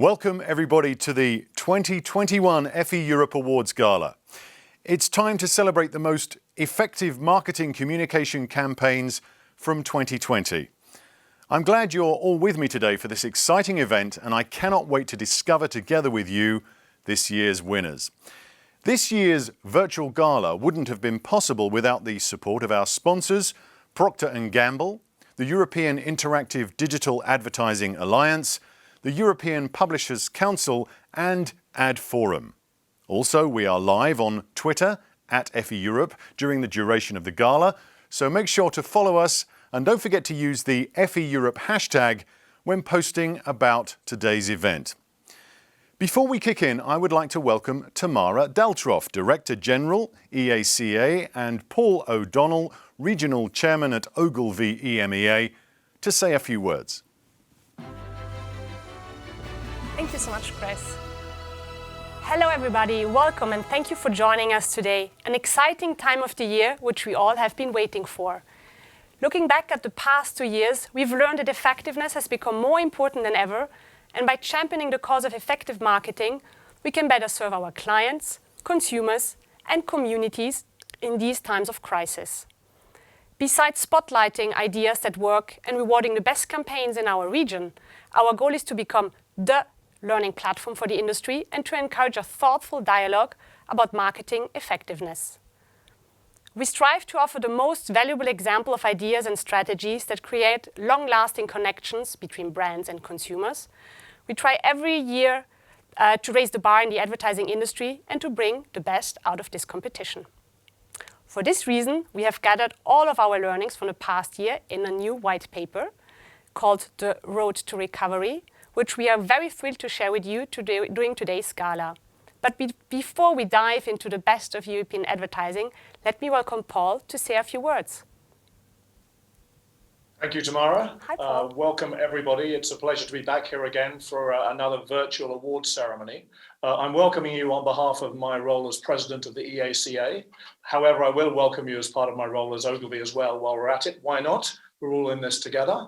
Welcome everybody to the 2021 Effie Europe Awards Gala. It's time to celebrate the most effective marketing communication campaigns from 2020. I'm glad you're all with me today for this exciting event, and I cannot wait to discover together with you this year's winners. This year's virtual gala wouldn't have been possible without the support of our sponsors, Procter & Gamble, the European Interactive Digital Advertising Alliance, the European Publishers Council and Ad Forum. Also, we are live on Twitter at Effie Europe during the duration of the gala, so make sure to follow us and don't forget to use the Effie Europe hashtag when posting about today's event. Before we kick in, I would like to welcome Tamara Daltroff, Director General, EACA, and Paul O'Donnell, Regional Chairman at Ogilvy EMEA, to say a few words. Thank you so much, Chris. Hello everybody, welcome and thank you for joining us today. An exciting time of the year which we all have been waiting for. Looking back at the past 2 years, we've learned that effectiveness has become more important than ever, and by championing the cause of effective marketing, we can better serve our clients, consumers and communities in these times of crisis. Besides spotlighting ideas that work and rewarding the best campaigns in our region, our goal is to become the learning platform for the industry and to encourage a thoughtful dialogue about marketing effectiveness. We strive to offer the most valuable example of ideas and strategies that create long-lasting connections between brands and consumers. We try every year to raise the bar in the advertising industry and to bring the best out of this competition. For this reason, we have gathered all of our learnings from the past year in a new white paper called The Road to Recovery, which we are very thrilled to share with you today, during today's gala. But before we dive into the best of European advertising, let me welcome Paul to say a few words. Thank you, Tamara. Hi, Paul. Welcome, everybody. It's a pleasure to be back here again for another virtual awards ceremony. I'm welcoming you on behalf of my role as president of the EACA. However, I will welcome you as part of my role as Ogilvy as well while we're at it. Why not? We're all in this together.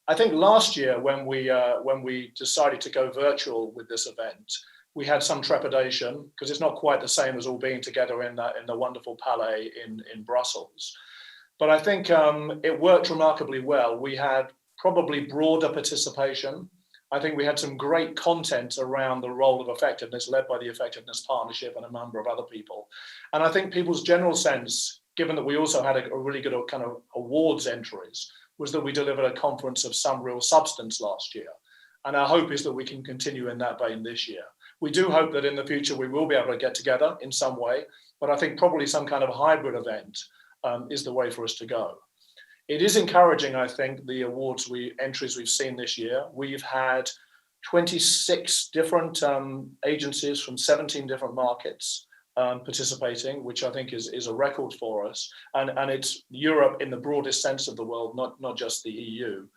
I think last year when we decided to go virtual with this event, we had some trepidation because it's not quite the same as all being together in the wonderful Palais in Brussels. But I think it worked remarkably well. We had probably broader participation. I think we had some great content around the role of effectiveness led by the Effectiveness Partnership and a number of other people. And I think people's general sense, given that we also had a really good kind of awards entries, was that we delivered a conference of some real substance last year. And our hope is that we can continue in that vein this year. We do hope that in the future we will be able to get together in some way, but I think probably some kind of hybrid event is the way for us to go. It is encouraging, I think, the awards entries we've seen this year. We've had 26 different agencies from 17 different markets participating, which I think is a record for us. And it's Europe in the broadest sense of the world, not just the EU,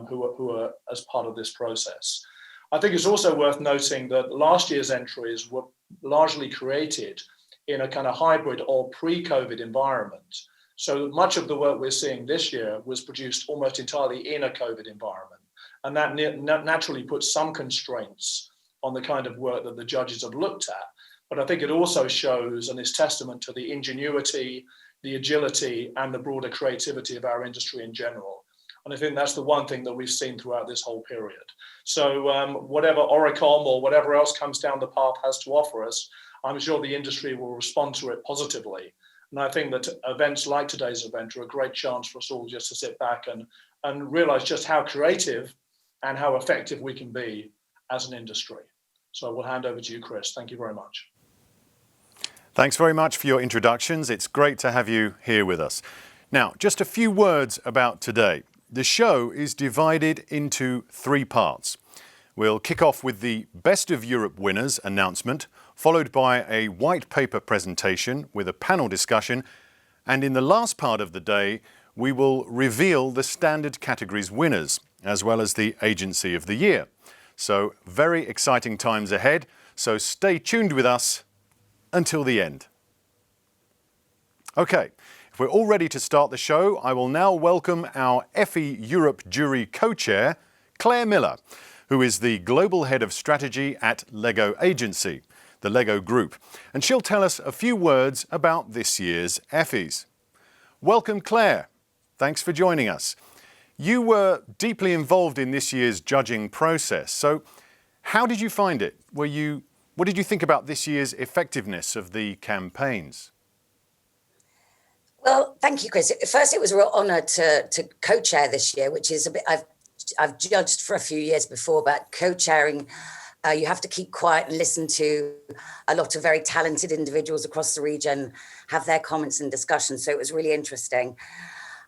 who are as part of this process. I think it's also worth noting that last year's entries were largely created in a kind of hybrid or pre-COVID environment. So much of the work we're seeing this year was produced almost entirely in a COVID environment. And that naturally puts some constraints on the kind of work that the judges have looked at. But I think it also shows and is testament to the ingenuity, the agility, and the broader creativity of our industry in general. And I think that's the one thing that we've seen throughout this whole period. So whatever Oricom or whatever else comes down the path has to offer us, I'm sure the industry will respond to it positively. And I think that events like today's event are a great chance for us all just to sit back and realize just how creative and how effective we can be as an industry. So I will hand over to you, Chris. Thank you very much. Thanks very much for your introductions. It's great to have you here with us. Now, just a few words about today. The show is divided into 3 parts. We'll kick off with the Best of Europe winners announcement, followed by a white paper presentation with a panel discussion, and in the last part of the day, we will reveal the standard categories winners, as well as the Agency of the Year. So very exciting times ahead, so stay tuned with us until the end. Okay, if we're all ready to start the show, I will now welcome our Effie Europe jury co-chair, Claire Miller, who is the Global Head of Strategy at LEGO Agency, the LEGO Group. And she'll tell us a few words about this year's Effies. Welcome, Claire. Thanks for joining us. You were deeply involved in this year's judging process. So how did you find it? What did you think about this year's effectiveness of the campaigns? Well, thank you, Chris. First, it was a real honour to co-chair this year, which is a bit I've judged for a few years before, but co-chairing, you have to keep quiet and listen to a lot of very talented individuals across the region have their comments and discussions. So it was really interesting.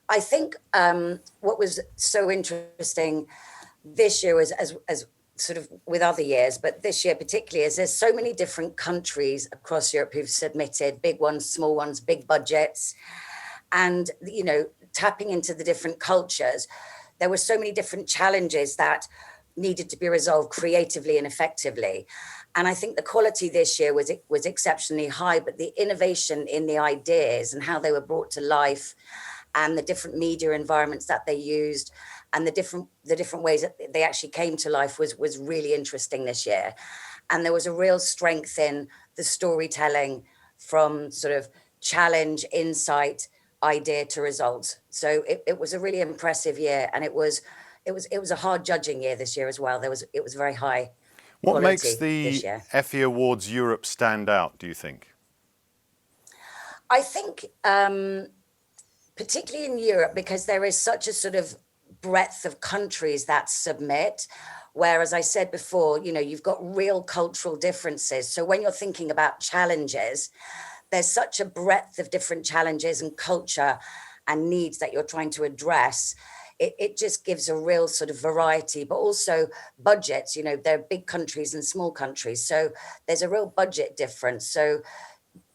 I think what was so interesting this year was as sort of with other years, but this year particularly, is there's so many different countries across Europe who've submitted, big ones, small ones, big budgets, and, you know, tapping into the different cultures. There were so many different challenges that needed to be resolved creatively and effectively. And I think the quality this year was exceptionally high, but the innovation in the ideas and how they were brought to life and the different media environments that they used and the different ways that they actually came to life was really interesting this year. And there was a real strength in the storytelling from sort of challenge, insight, idea to results. So it was a really impressive year, and it was a hard judging year this year as well. It was very high. What makes the Effie Awards Europe stand out, do you think? I think particularly in Europe, because there is such a sort of breadth of countries that submit, where, as I said before, you know, you've got real cultural differences. So when you're thinking about challenges, there's such a breadth of different challenges and culture and needs that you're trying to address. It just gives a real sort of variety, but also budgets. You know, they're big countries and small countries. So there's a real budget difference. So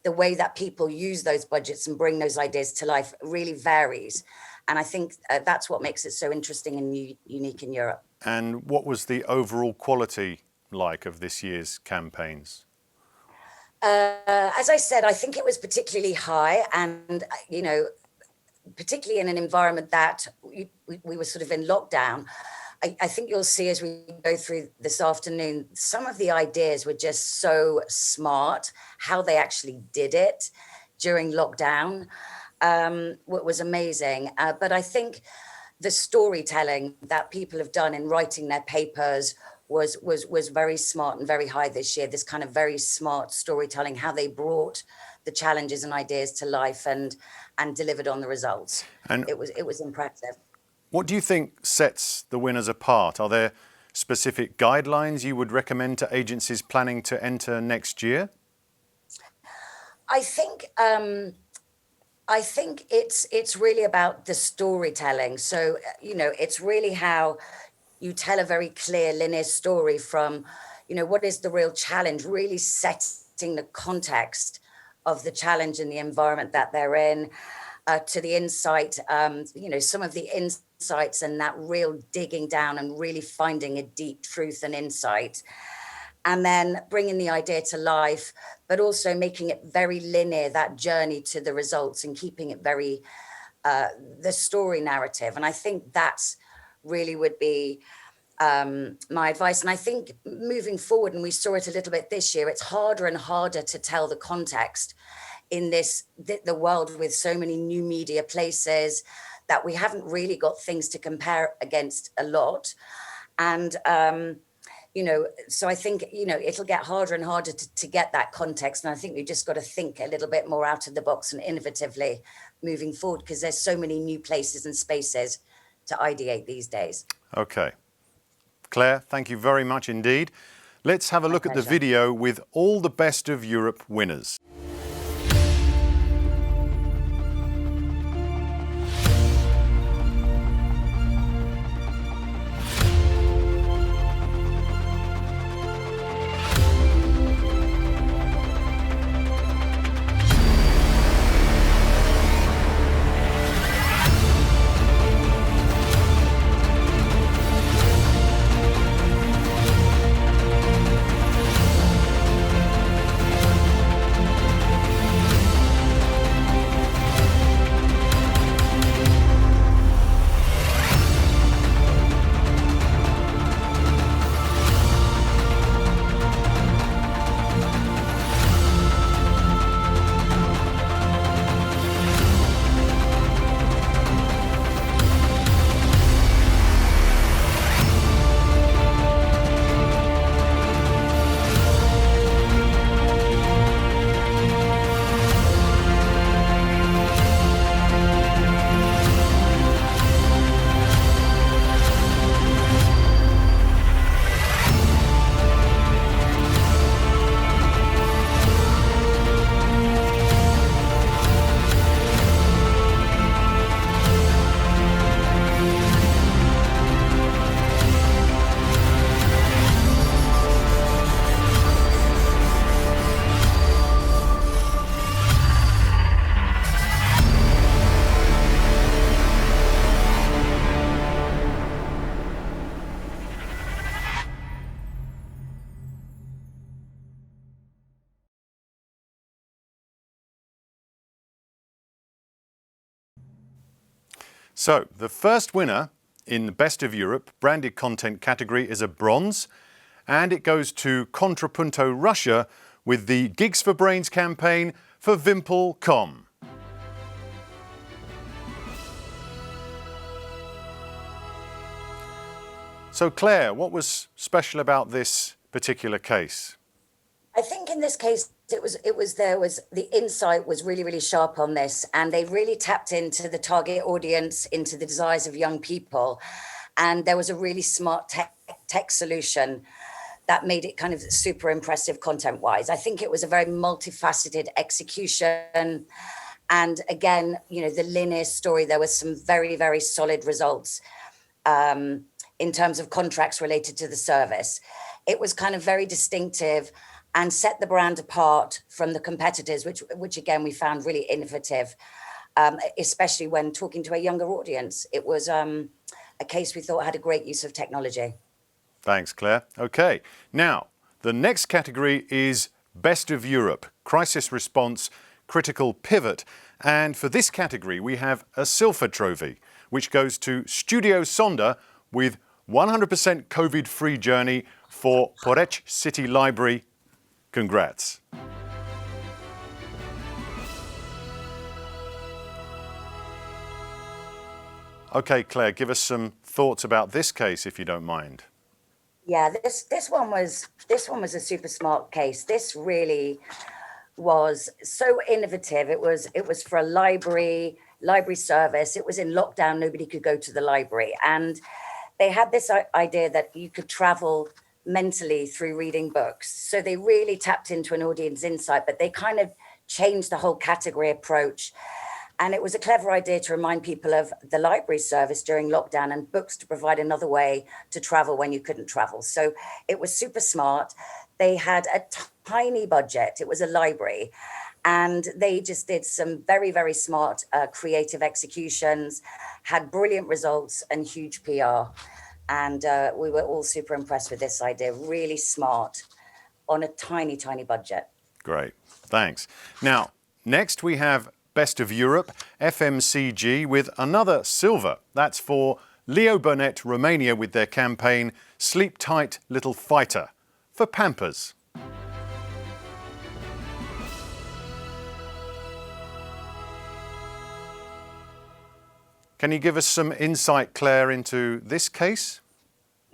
the way that people use those budgets and bring those ideas to life really varies. And I think that's what makes it so interesting and unique in Europe. And what was the overall quality like of this year's campaigns? As I said, I think it was particularly high, and, you know, particularly in an environment that we were sort of in lockdown. I think you'll see as we go through this afternoon, some of the ideas were just so smart, how they actually did it during lockdown. What was amazing. But I think the storytelling that people have done in writing their papers was very smart and very high this year. This kind of very smart storytelling, how they brought the challenges and ideas to life and delivered on the results. And it was impressive. What do you think sets the winners apart? Are there specific guidelines you would recommend to agencies planning to enter next year? I think it's really about the storytelling. So, you know, it's really how you tell a very clear linear story from, you know, what is the real challenge, really setting the context of the challenge and the environment that they're in, to the insight, you know, some of the insights and that real digging down and really finding a deep truth and insight. And then bringing the idea to life, but also making it very linear, that journey to the results, and keeping it very, the story narrative. And I think that's really would be my advice. And I think moving forward, and we saw it a little bit this year, it's harder and harder to tell the context in the world with so many new media places that we haven't really got things to compare against a lot. And, you know, so I think, you know, it'll get harder and harder to get that context. And I think we've just got to think a little bit more out of the box and innovatively moving forward, because there's so many new places and spaces to ideate these days. Okay. Claire, thank you very much indeed. Let's have a look at the video with all the Best of Europe winners. So the first winner in the Best of Europe branded content category is a bronze, and it goes to Contrapunto Russia with the Gigs for Brains campaign for Vimple.com. So Claire, what was special about this particular case? I think in this case, the insight was really sharp on this, and they really tapped into the target audience, into the desires of young people. And there was a really smart tech solution that made it kind of super impressive content wise. I think it was a very multifaceted execution. And again, you know, the linear story, there was some very solid results in terms of contracts related to the service. It was kind of very distinctive and set the brand apart from the competitors, which again, we found really innovative, especially when talking to a younger audience. It was a case we thought had a great use of technology. Thanks, Claire. Okay, now the next category is Best of Europe, Crisis Response, Critical Pivot. And for this category, we have a silver trophy, which goes to Studio Sonda with 100% COVID-free journey for Poreč City Library. Congrats. Okay, Claire, give us some thoughts about this case, if you don't mind. Yeah, this one was a super smart case. This really was so innovative. It was for a library service. It was in lockdown. Nobody could go to the library, and they had this idea that you could travel mentally through reading books. So they really tapped into an audience insight, but they kind of changed the whole category approach. And it was a clever idea to remind people of the library service during lockdown and books to provide another way to travel when you couldn't travel. So it was super smart. They had a tiny budget. It was a library. And they just did some very smart creative executions, had brilliant results and huge PR. And we were all super impressed with this idea. Really smart on a tiny budget. Great, thanks. Now, next we have Best of Europe, FMCG, with another silver. That's for Leo Burnett, Romania, with their campaign Sleep Tight Little Fighter for Pampers. Can you give us some insight, Claire, into this case?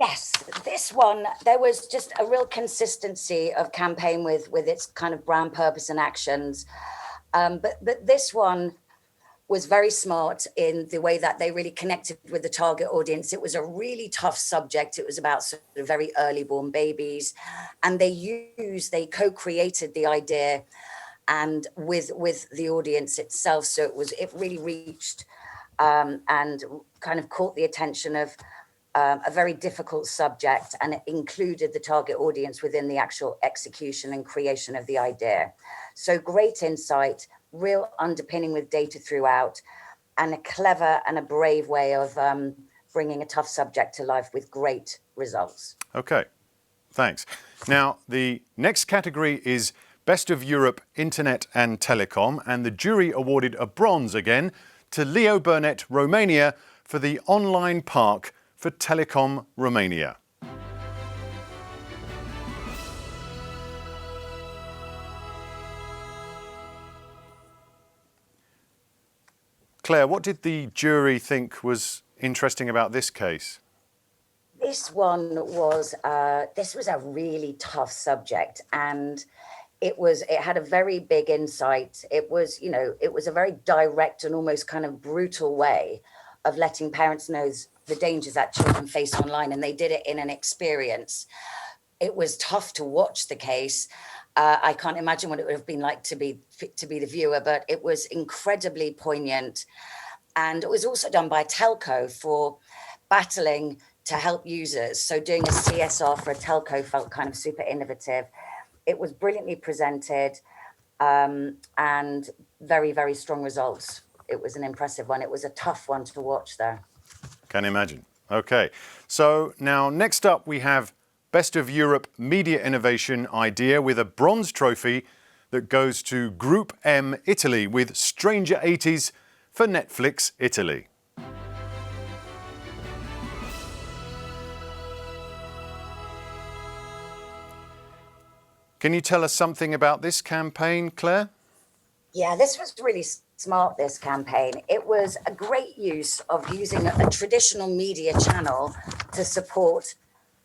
Yes, this one, there was just a real consistency of campaign with its kind of brand purpose and actions. But this one was very smart in the way that they really connected with the target audience. It was a really tough subject. It was about sort of very early born babies. And they co-created the idea and with the audience itself. So it really reached and kind of caught the attention of a very difficult subject, and it included the target audience within the actual execution and creation of the idea. So great insight, real underpinning with data throughout, and a clever and a brave way of bringing a tough subject to life with great results. Okay, thanks. Now, the next category is Best of Europe Internet and Telecom, and the jury awarded a bronze again to Leo Burnett, Romania, for the online park for Telecom Romania. Claire, what did the jury think was interesting about this case? This one was this was a really tough subject, and it had a very big insight. It was a very direct and almost kind of brutal way of letting parents know the dangers that children face online, and they did it in an experience. It was tough to watch the case. I can't imagine what it would have been like to be the viewer, but it was incredibly poignant. And it was also done by a telco for battling to help users. So doing a CSR for a telco felt kind of super innovative. It was brilliantly presented and very, very strong results. It was an impressive one. It was a tough one to watch though. Can imagine. Okay, so now next up we have Best of Europe Media Innovation Idea with a bronze trophy that goes to Group M Italy with Stranger 80s for Netflix Italy. Can you tell us something about this campaign, Claire? Yeah, this was really smart, this campaign. It was a great use of using a traditional media channel to support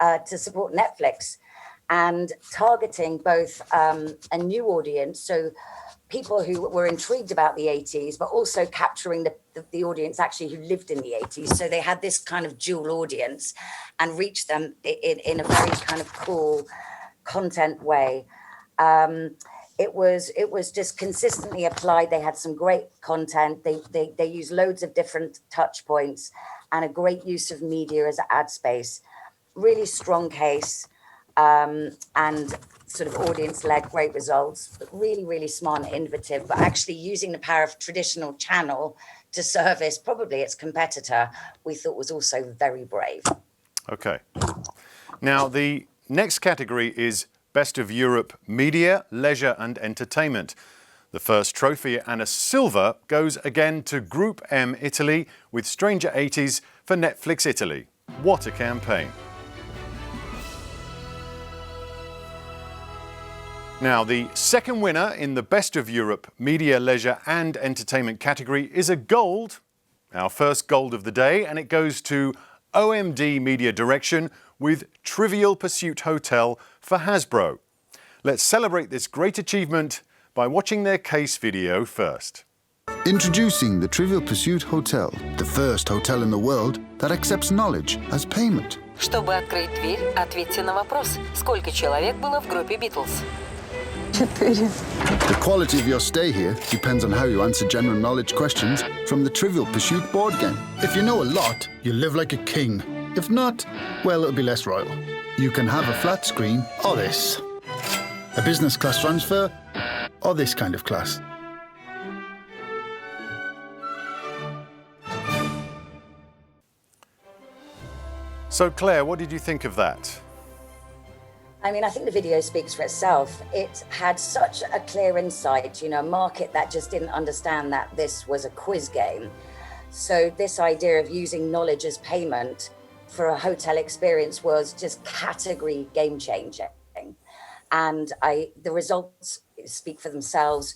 Netflix and targeting both a new audience, so people who were intrigued about the 80s, but also capturing the audience actually who lived in the 80s. So they had this kind of dual audience and reached them in a very kind of cool content way. It was just consistently applied. They had some great content. They used loads of different touch points and a great use of media as ad space. Really strong case, and sort of audience-led, great results, but really, really smart and innovative, but actually using the power of traditional channel to service probably its competitor, we thought was also very brave. Okay. Now, the next category is Best of Europe Media, Leisure and Entertainment. The first trophy and a silver goes again to Group M Italy with Stranger 80s for Netflix Italy. What a campaign. Now, the second winner in the Best of Europe Media, Leisure and Entertainment category is a gold, our first gold of the day, and it goes to OMD Media Direction with Trivial Pursuit Hotel for Hasbro. Let's celebrate this great achievement by watching their case video first. Introducing the Trivial Pursuit Hotel, the first hotel in the world that accepts knowledge as payment. Чтобы открыть дверь, ответьте на вопрос, сколько человек было в группе Beatles. 4. The quality of your stay here depends on how you answer general knowledge questions from the Trivial Pursuit board game. If you know a lot, you live like a king. If not, well, it'll be less royal. You can have a flat screen or this. A business class transfer or this kind of class. So, Claire, what did you think of that? I mean, I think the video speaks for itself. It had such a clear insight, a market that just didn't understand that this was a quiz game. So this idea of using knowledge as payment for a hotel experience was just category game changing. And the results speak for themselves.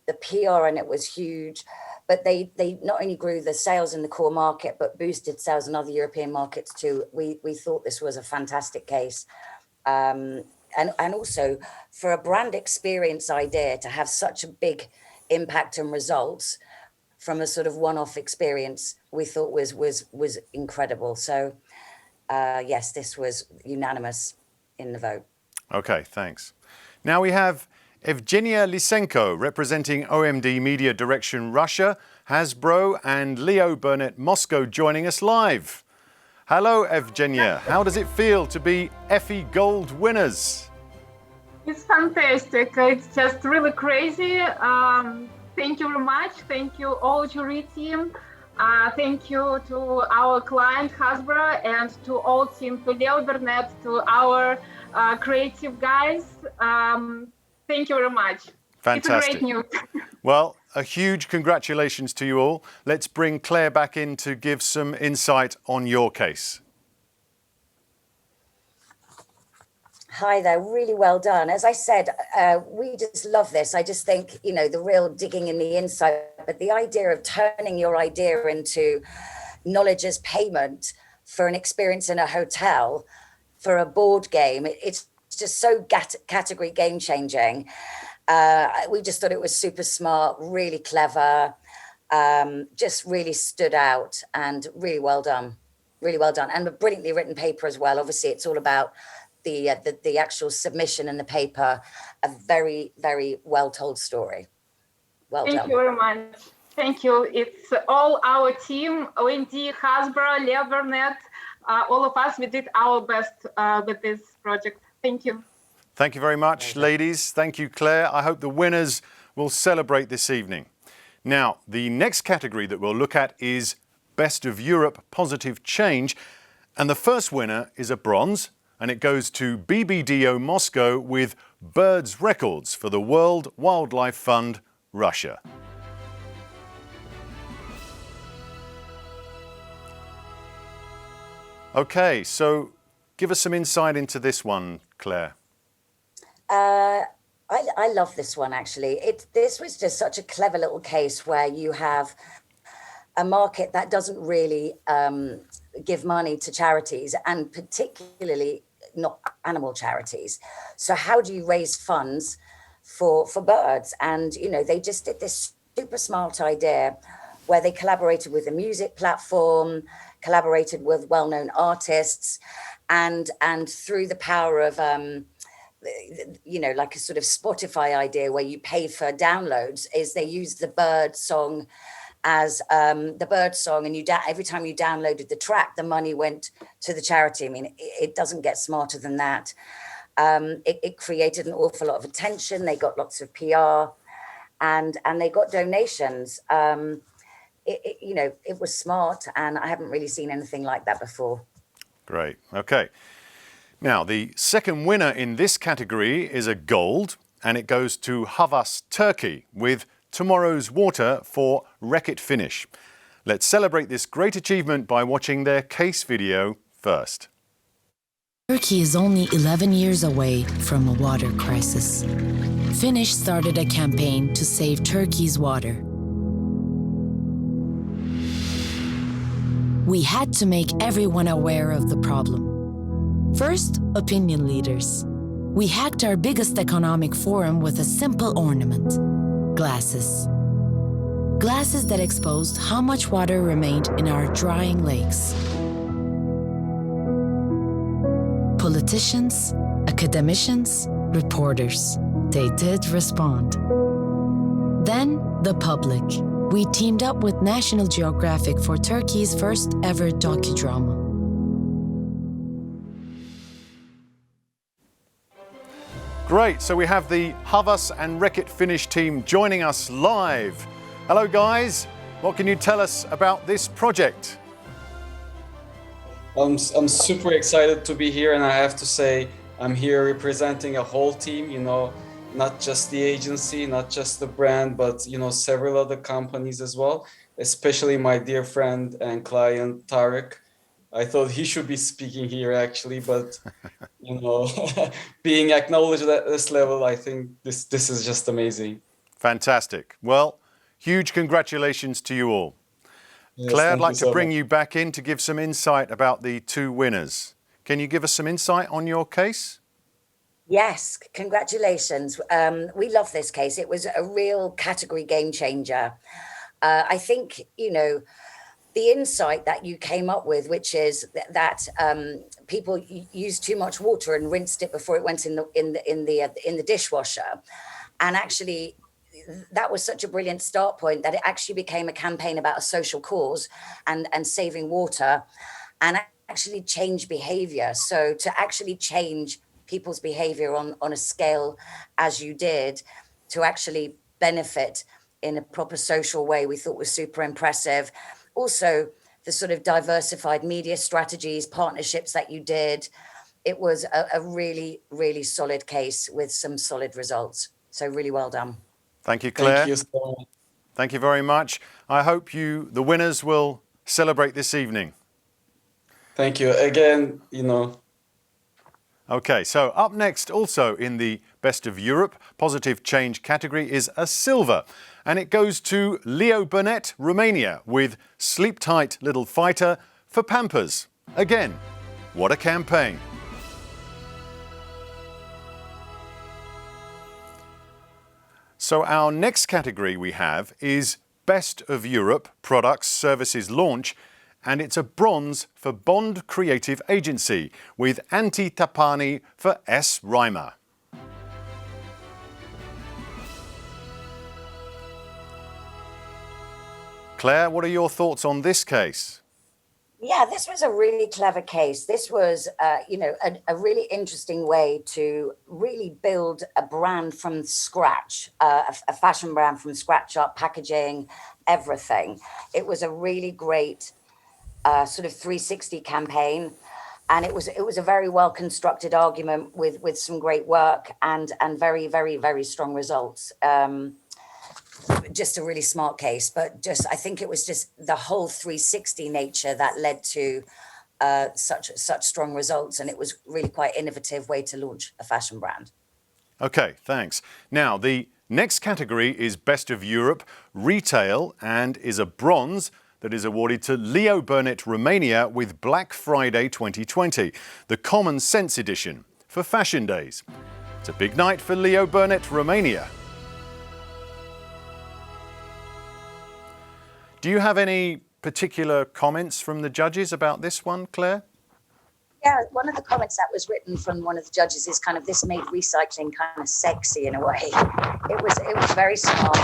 The PR in it was huge, but they not only grew the sales in the core market, but boosted sales in other European markets too. We thought this was a fantastic case. And also for a brand experience idea to have such a big impact and results from a sort of one-off experience, we thought was incredible. So yes, this was unanimous in the vote. Okay, thanks. Now we have Evgenia Lysenko representing OMD Media Direction Russia, Hasbro and Leo Burnett Moscow joining us live. Hello, Evgenia. How does it feel to be Effie Gold winners? It's fantastic. It's just really crazy. Thank you very much. Thank you all jury team. Thank you to our client Hasbro and to all team, to Leo Burnett, to our creative guys. Thank you very much. Fantastic. It's a great news. Well, a huge congratulations to you all. Let's bring Claire back in to give some insight on your case. Hi there, really well done. As I said, we just love this. I just think, the real digging in the inside, but the idea of turning your idea into knowledge as payment for an experience in a hotel, for a board game, it's just so category game changing. We just thought it was super smart, really clever, just really stood out and really well done. Really well done. And a brilliantly written paper as well. Obviously, it's all about the actual submission and the paper, a very, very well told story. Well done. Thank you very much. Thank you. It's all our team, OMD, Hasbro, Leo Burnett, all of us, we did our best with this project. Thank you. Thank you very much, ladies. Thank you, Claire. I hope the winners will celebrate this evening. Now, the next category that we'll look at is Best of Europe Positive Change. And the first winner is a bronze, and it goes to BBDO Moscow with Birds Records for the World Wildlife Fund, Russia. Okay, so give us some insight into this one, Claire. I love this one actually. This was just such a clever little case where you have a market that doesn't really give money to charities, and particularly not animal charities. So how do you raise funds for birds? And they just did this super smart idea where they collaborated with a music platform, collaborated with well-known artists, and through the power of like a sort of Spotify idea where you pay for downloads, is they used the bird song as the bird song, and every time you downloaded the track, the money went to the charity. I mean, it doesn't get smarter than that. It created an awful lot of attention. They got lots of PR, and they got donations. It was smart, and I haven't really seen anything like that before. Great. Okay. Now, the second winner in this category is a gold, and it goes to Havas, Turkey, with Tomorrow's Water for Wreck-It Finish. Let's celebrate this great achievement by watching their case video first. Turkey is only 11 years away from a water crisis. Finish started a campaign to save Turkey's water. We had to make everyone aware of the problem. First, opinion leaders. We hacked our biggest economic forum with a simple ornament: glasses. Glasses that exposed how much water remained in our drying lakes. Politicians, academicians, reporters, they did respond. Then, the public. We teamed up with National Geographic for Turkey's first ever docudrama. Great, so we have the Havas and Wreck-It Finish team joining us live. Hello guys, what can you tell us about this project? I'm super excited to be here, and I have to say I'm here representing a whole team, not just the agency, not just the brand, but several other companies as well, especially my dear friend and client Tarek. I thought he should be speaking here actually, but being acknowledged at this level, I think this is just amazing. Fantastic. Well, huge congratulations to you all. Yes, Claire, I'd like to so bring much. you back in to give some insight about the two winners. Can you give us some insight on your case? Yes, congratulations. We love this case. It was a real category game changer. I think, the insight that you came up with, which is that people used too much water and rinsed it before it went in the dishwasher, and actually that was such a brilliant start point that it actually became a campaign about a social cause and saving water, and actually change behavior. So to actually change people's behavior on a scale as you did, to actually benefit in a proper social way, we thought was super impressive. Also, the sort of diversified media strategies, partnerships that you did, it was a really, really solid case with some solid results. So really well done. Thank you, Claire. Thank you so much. Thank you very much. I hope the winners will celebrate this evening. Thank you again. Okay, so up next, also in the Best of Europe Positive Change category, is a silver. And it goes to Leo Burnett, Romania, with Sleep Tight Little Fighter for Pampers. Again, what a campaign. So our next category we have is Best of Europe Products Services Launch, and it's a bronze for Bond Creative Agency with Antti Tapani for S. Reimer. Claire, what are your thoughts on this case? Yeah, this was a really clever case. This was, a really interesting way to really build a brand from scratch, a fashion brand from scratch up, packaging, everything. It was a really great sort of 360 campaign. And it was a very well constructed argument with some great work and very, very, very strong results. Just a really smart case, but I think it was just the whole 360 nature that led to such strong results, and it was really quite innovative way to launch a fashion brand. Okay, thanks. Now, the next category is Best of Europe Retail and is a bronze that is awarded to Leo Burnett Romania with Black Friday 2020, the Common Sense edition for Fashion Days. It's a big night for Leo Burnett Romania. Do you have any particular comments from the judges about this one, Claire? Yeah, one of the comments that was written from one of the judges is kind of this made recycling kind of sexy in a way. It was very smart.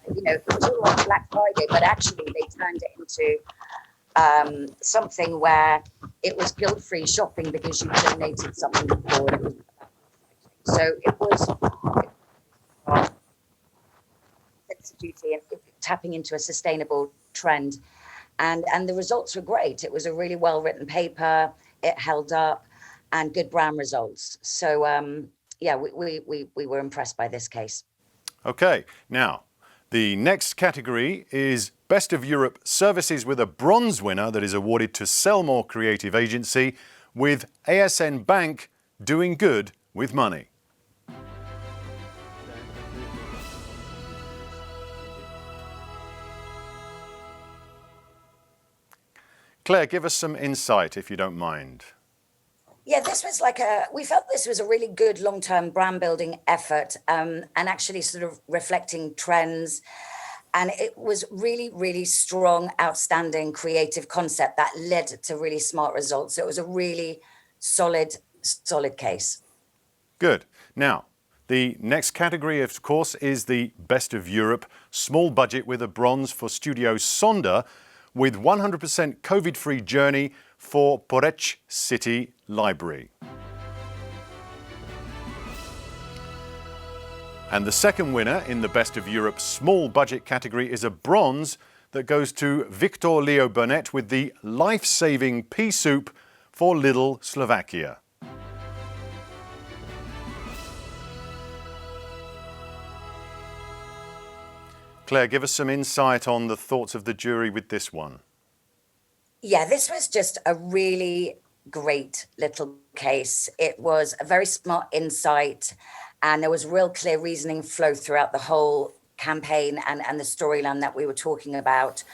It was all on Black Friday, but actually they turned it into something where it was guilt-free shopping because you donated something before. And it was so it was sense of duty and tapping into a sustainable trend, and the results were great. It was a really well-written paper. It held up, and good brand results. So we were impressed by this case. Okay, now the next category is Best of Europe Services with a bronze winner that is awarded to Selmore Creative Agency with ASN Bank doing good with money. Claire, give us some insight if you don't mind. Yeah, this was we felt this was a really good long-term brand building effort, and actually sort of reflecting trends. And it was really, really strong, outstanding creative concept that led to really smart results. So it was a really solid case. Good. Now, the next category, of course, is the Best of Europe Small Budget with a bronze for Studio Sonda with 100% COVID-free journey for Poreč City Library. And the second winner in the Best of Europe Small Budget category is a bronze that goes to Victor Leo Burnett with the life-saving pea soup for Little Slovakia. Claire, give us some insight on the thoughts of the jury with this one. Yeah, this was just a really great little case. It was a very smart insight, and there was real clear reasoning flow throughout the whole campaign and the storyline that we were talking about.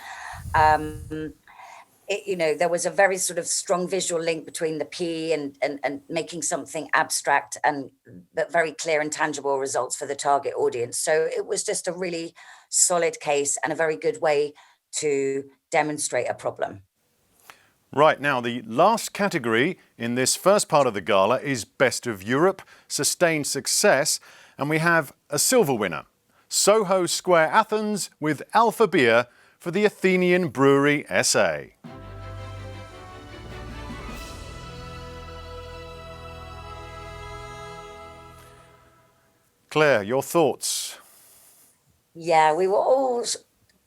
There was a very sort of strong visual link between the P and making something abstract but very clear and tangible results for the target audience. So it was just a really solid case and a very good way to demonstrate a problem. Right, now the last category in this first part of the gala is Best of Europe, Sustained Success, and we have a silver winner, Soho Square Athens with Alpha Beer for the Athenian Brewery SA. Claire, your thoughts? Yeah, we were all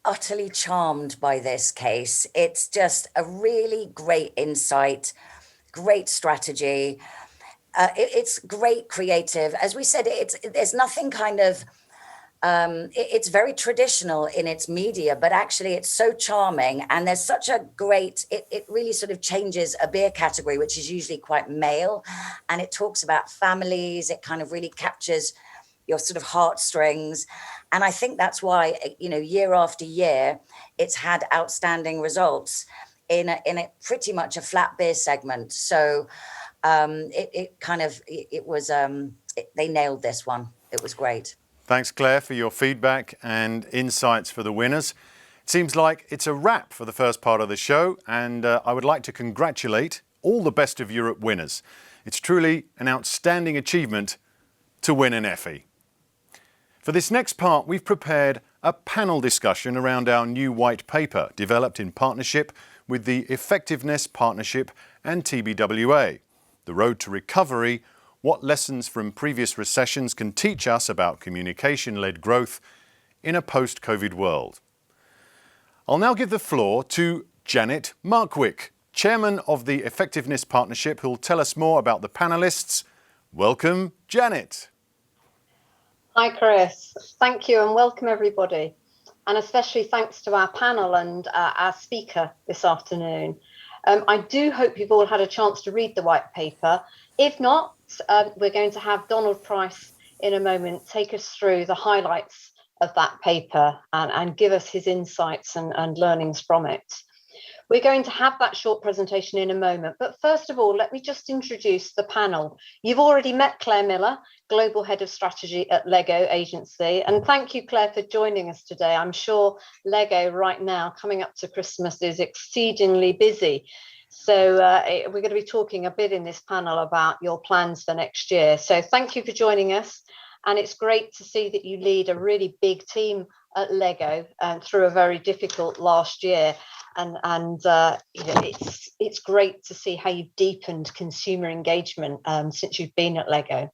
utterly charmed by this case. It's just a really great insight, great strategy. It's great creative. As we said, there's nothing kind of, it's very traditional in its media, but actually it's so charming. And there's such a great, it really sort of changes a beer category, which is usually quite male. And it talks about families. It kind of really captures your sort of heartstrings. And I think that's why, year after year, it's had outstanding results in a pretty much a flat beer segment. So they nailed this one. It was great. Thanks, Claire, for your feedback and insights for the winners. It seems like it's a wrap for the first part of the show, and I would like to congratulate all the Best of Europe winners. It's truly an outstanding achievement to win an Effie. For this next part, we've prepared a panel discussion around our new white paper, developed in partnership with the Effectiveness Partnership and TBWA. The Road to Recovery, what lessons from previous recessions can teach us about communication-led growth in a post-COVID world. I'll now give the floor to Janet Markwick, Chairman of the Effectiveness Partnership, who'll tell us more about the panellists. Welcome, Janet. Hi, Chris. Thank you and welcome everybody. And especially thanks to our panel and our speaker this afternoon. I do hope you've all had a chance to read the white paper. If not, we're going to have Donald Price in a moment take us through the highlights of that paper and give us his insights and learnings from it. We're going to have that short presentation in a moment, but first of all, let me just introduce the panel. You've already met Claire Miller, Global Head of Strategy at Lego Agency, and thank you, Claire, for joining us today. I'm sure Lego right now, coming up to Christmas, is exceedingly busy. So we're going to be talking a bit in this panel about your plans for next year. So thank you for joining us. And it's great to see that you lead a really big team at Lego through a very difficult last year. And you know, it's great to see how you've deepened consumer engagement since you've been at Lego.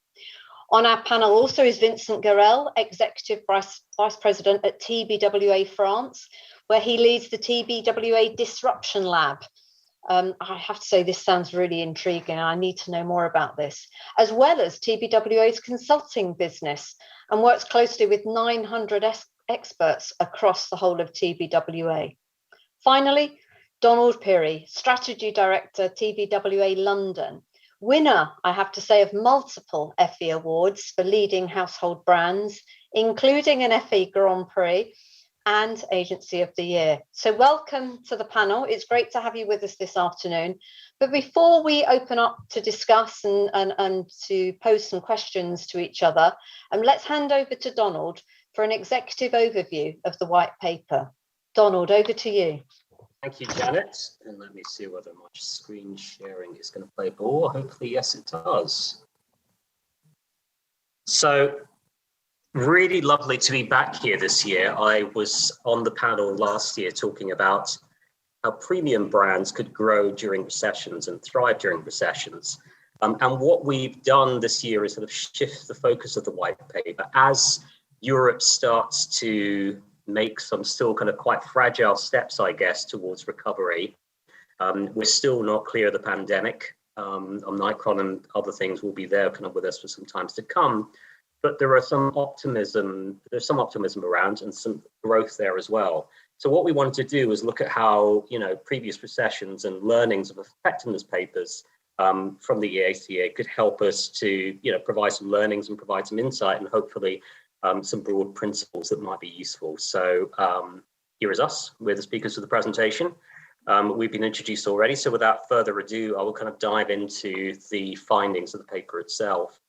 On our panel also is Vincent Garel, Executive Vice President at TBWA France, where he leads the TBWA Disruption Lab. I have to say this sounds really intriguing. I need to know more about this, as well as TBWA's consulting business, and works closely with 900 experts across the whole of TBWA. Finally, Donald Pirrie, Strategy Director, TBWA London. Winner, I have to say, of multiple Effie Awards for leading household brands, including an Effie Grand Prix and Agency of the Year. So welcome to the panel. It's great to have you with us this afternoon. But before we open up to discuss and to pose some questions to each other, let's hand over to Donald for an executive overview of the white paper. Donald, over to you. Thank you, Janet. And let me see whether my screen sharing is going to play ball. Hopefully, yes, it does. So, really lovely to be back here this year. I was on the panel last year talking about how premium brands could grow during recessions and thrive during recessions. And what we've done this year is sort of shift the focus of the white paper as Europe starts to make some still kind of quite fragile steps, I guess, towards recovery. We're still not clear of the pandemic. Omicron and other things will be there kind of with us for some times to come. But there's some optimism around and some growth there as well. So what we wanted to do is look at how, you know, previous recessions and learnings of effectiveness papers from the EACA could help us to, you know, provide some learnings and provide some insight and hopefully some broad principles that might be useful. So here is us. We're the speakers of the presentation. We've been introduced already. So without further ado, I will kind of dive into the findings of the paper itself.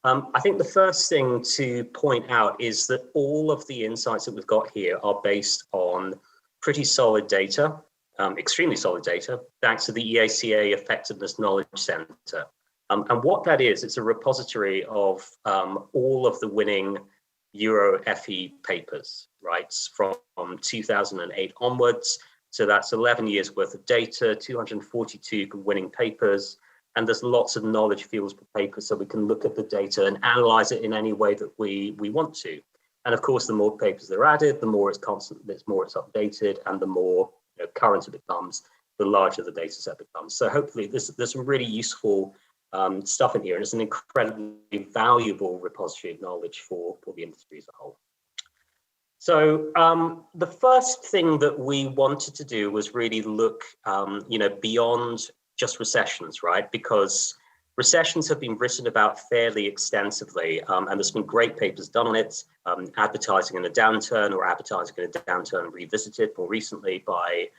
I think the first thing to point out is that all of the insights that we've got here are based on pretty solid data, extremely solid data, thanks to the EACA Effectiveness Knowledge Center. And what that is, it's a repository of all of the winning Euro Effie papers, right, from 2008 onwards. So that's 11 years worth of data, 242 winning papers. And there's lots of knowledge fields per paper, so we can look at the data and analyze it in any way that we want to. And of course, the more papers that are added, the more it's constant, the more it's updated, and the more, you know, current it becomes, the larger the data set becomes. So hopefully there's some really useful stuff in here, and it's an incredibly valuable repository of knowledge for the industry as a whole. So the first thing that we wanted to do was really look, you know, beyond just recessions, right? Because recessions have been written about fairly extensively, and there's been great papers done on it, advertising in a downturn or advertising in a downturn revisited more recently by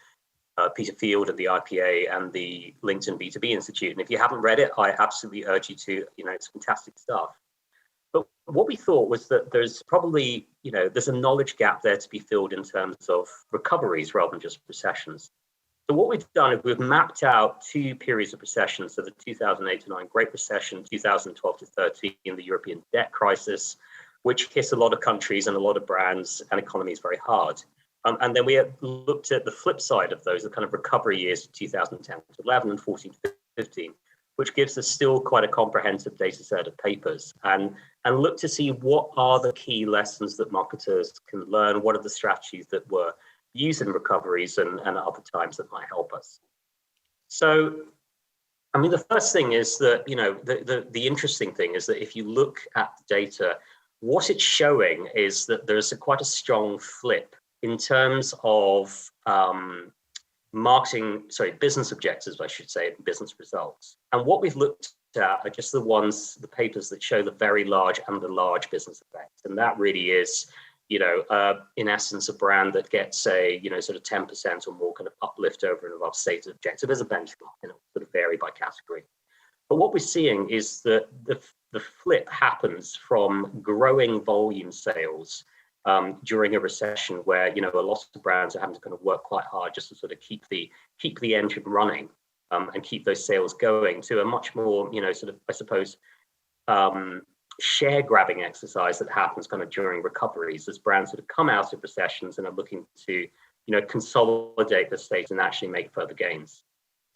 Peter Field of the IPA and the LinkedIn B2B Institute. And if you haven't read it, I absolutely urge you to, you know, it's fantastic stuff. But what we thought was that there's probably, you know, there's a knowledge gap there to be filled in terms of recoveries rather than just recessions. So what we've done is we've mapped out two periods of recessions. So the 2008-9 Great Recession, 2012-13, the European debt crisis, which hit a lot of countries and a lot of brands and economies very hard. And then we looked at the flip side of those, the kind of recovery years, 2010-11 and 14-15, which gives us still quite a comprehensive data set of papers, and look to see what are the key lessons that marketers can learn, what are the strategies that were used in recoveries and other times that might help us. So, I mean, the first thing is that, you know, the interesting thing is that if you look at the data, what it's showing is that there's quite a strong flip in terms of business objectives, I should say, business results. And what we've looked out are just the papers that show the very large and the large business effects. And that really is, in essence, a brand that gets a, sort of 10% or more kind of uplift over and above stated objective as a benchmark, and it'll sort of vary by category. But what we're seeing is that the flip happens from growing volume sales during a recession where, a lot of brands are having to kind of work quite hard just to sort of keep the engine running and keep those sales going, to a much more, sort of, I suppose, share grabbing exercise that happens kind of during recoveries as brands that have come out of recessions and are looking to, consolidate the state and actually make further gains.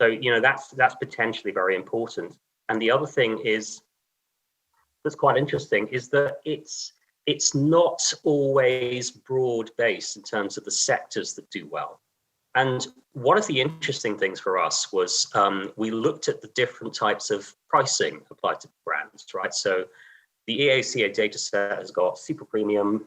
So, that's potentially very important. And the other thing is that's quite interesting is that it's not always broad based in terms of the sectors that do well. And one of the interesting things for us was we looked at the different types of pricing applied to brands, right? So the EACA data set has got super premium,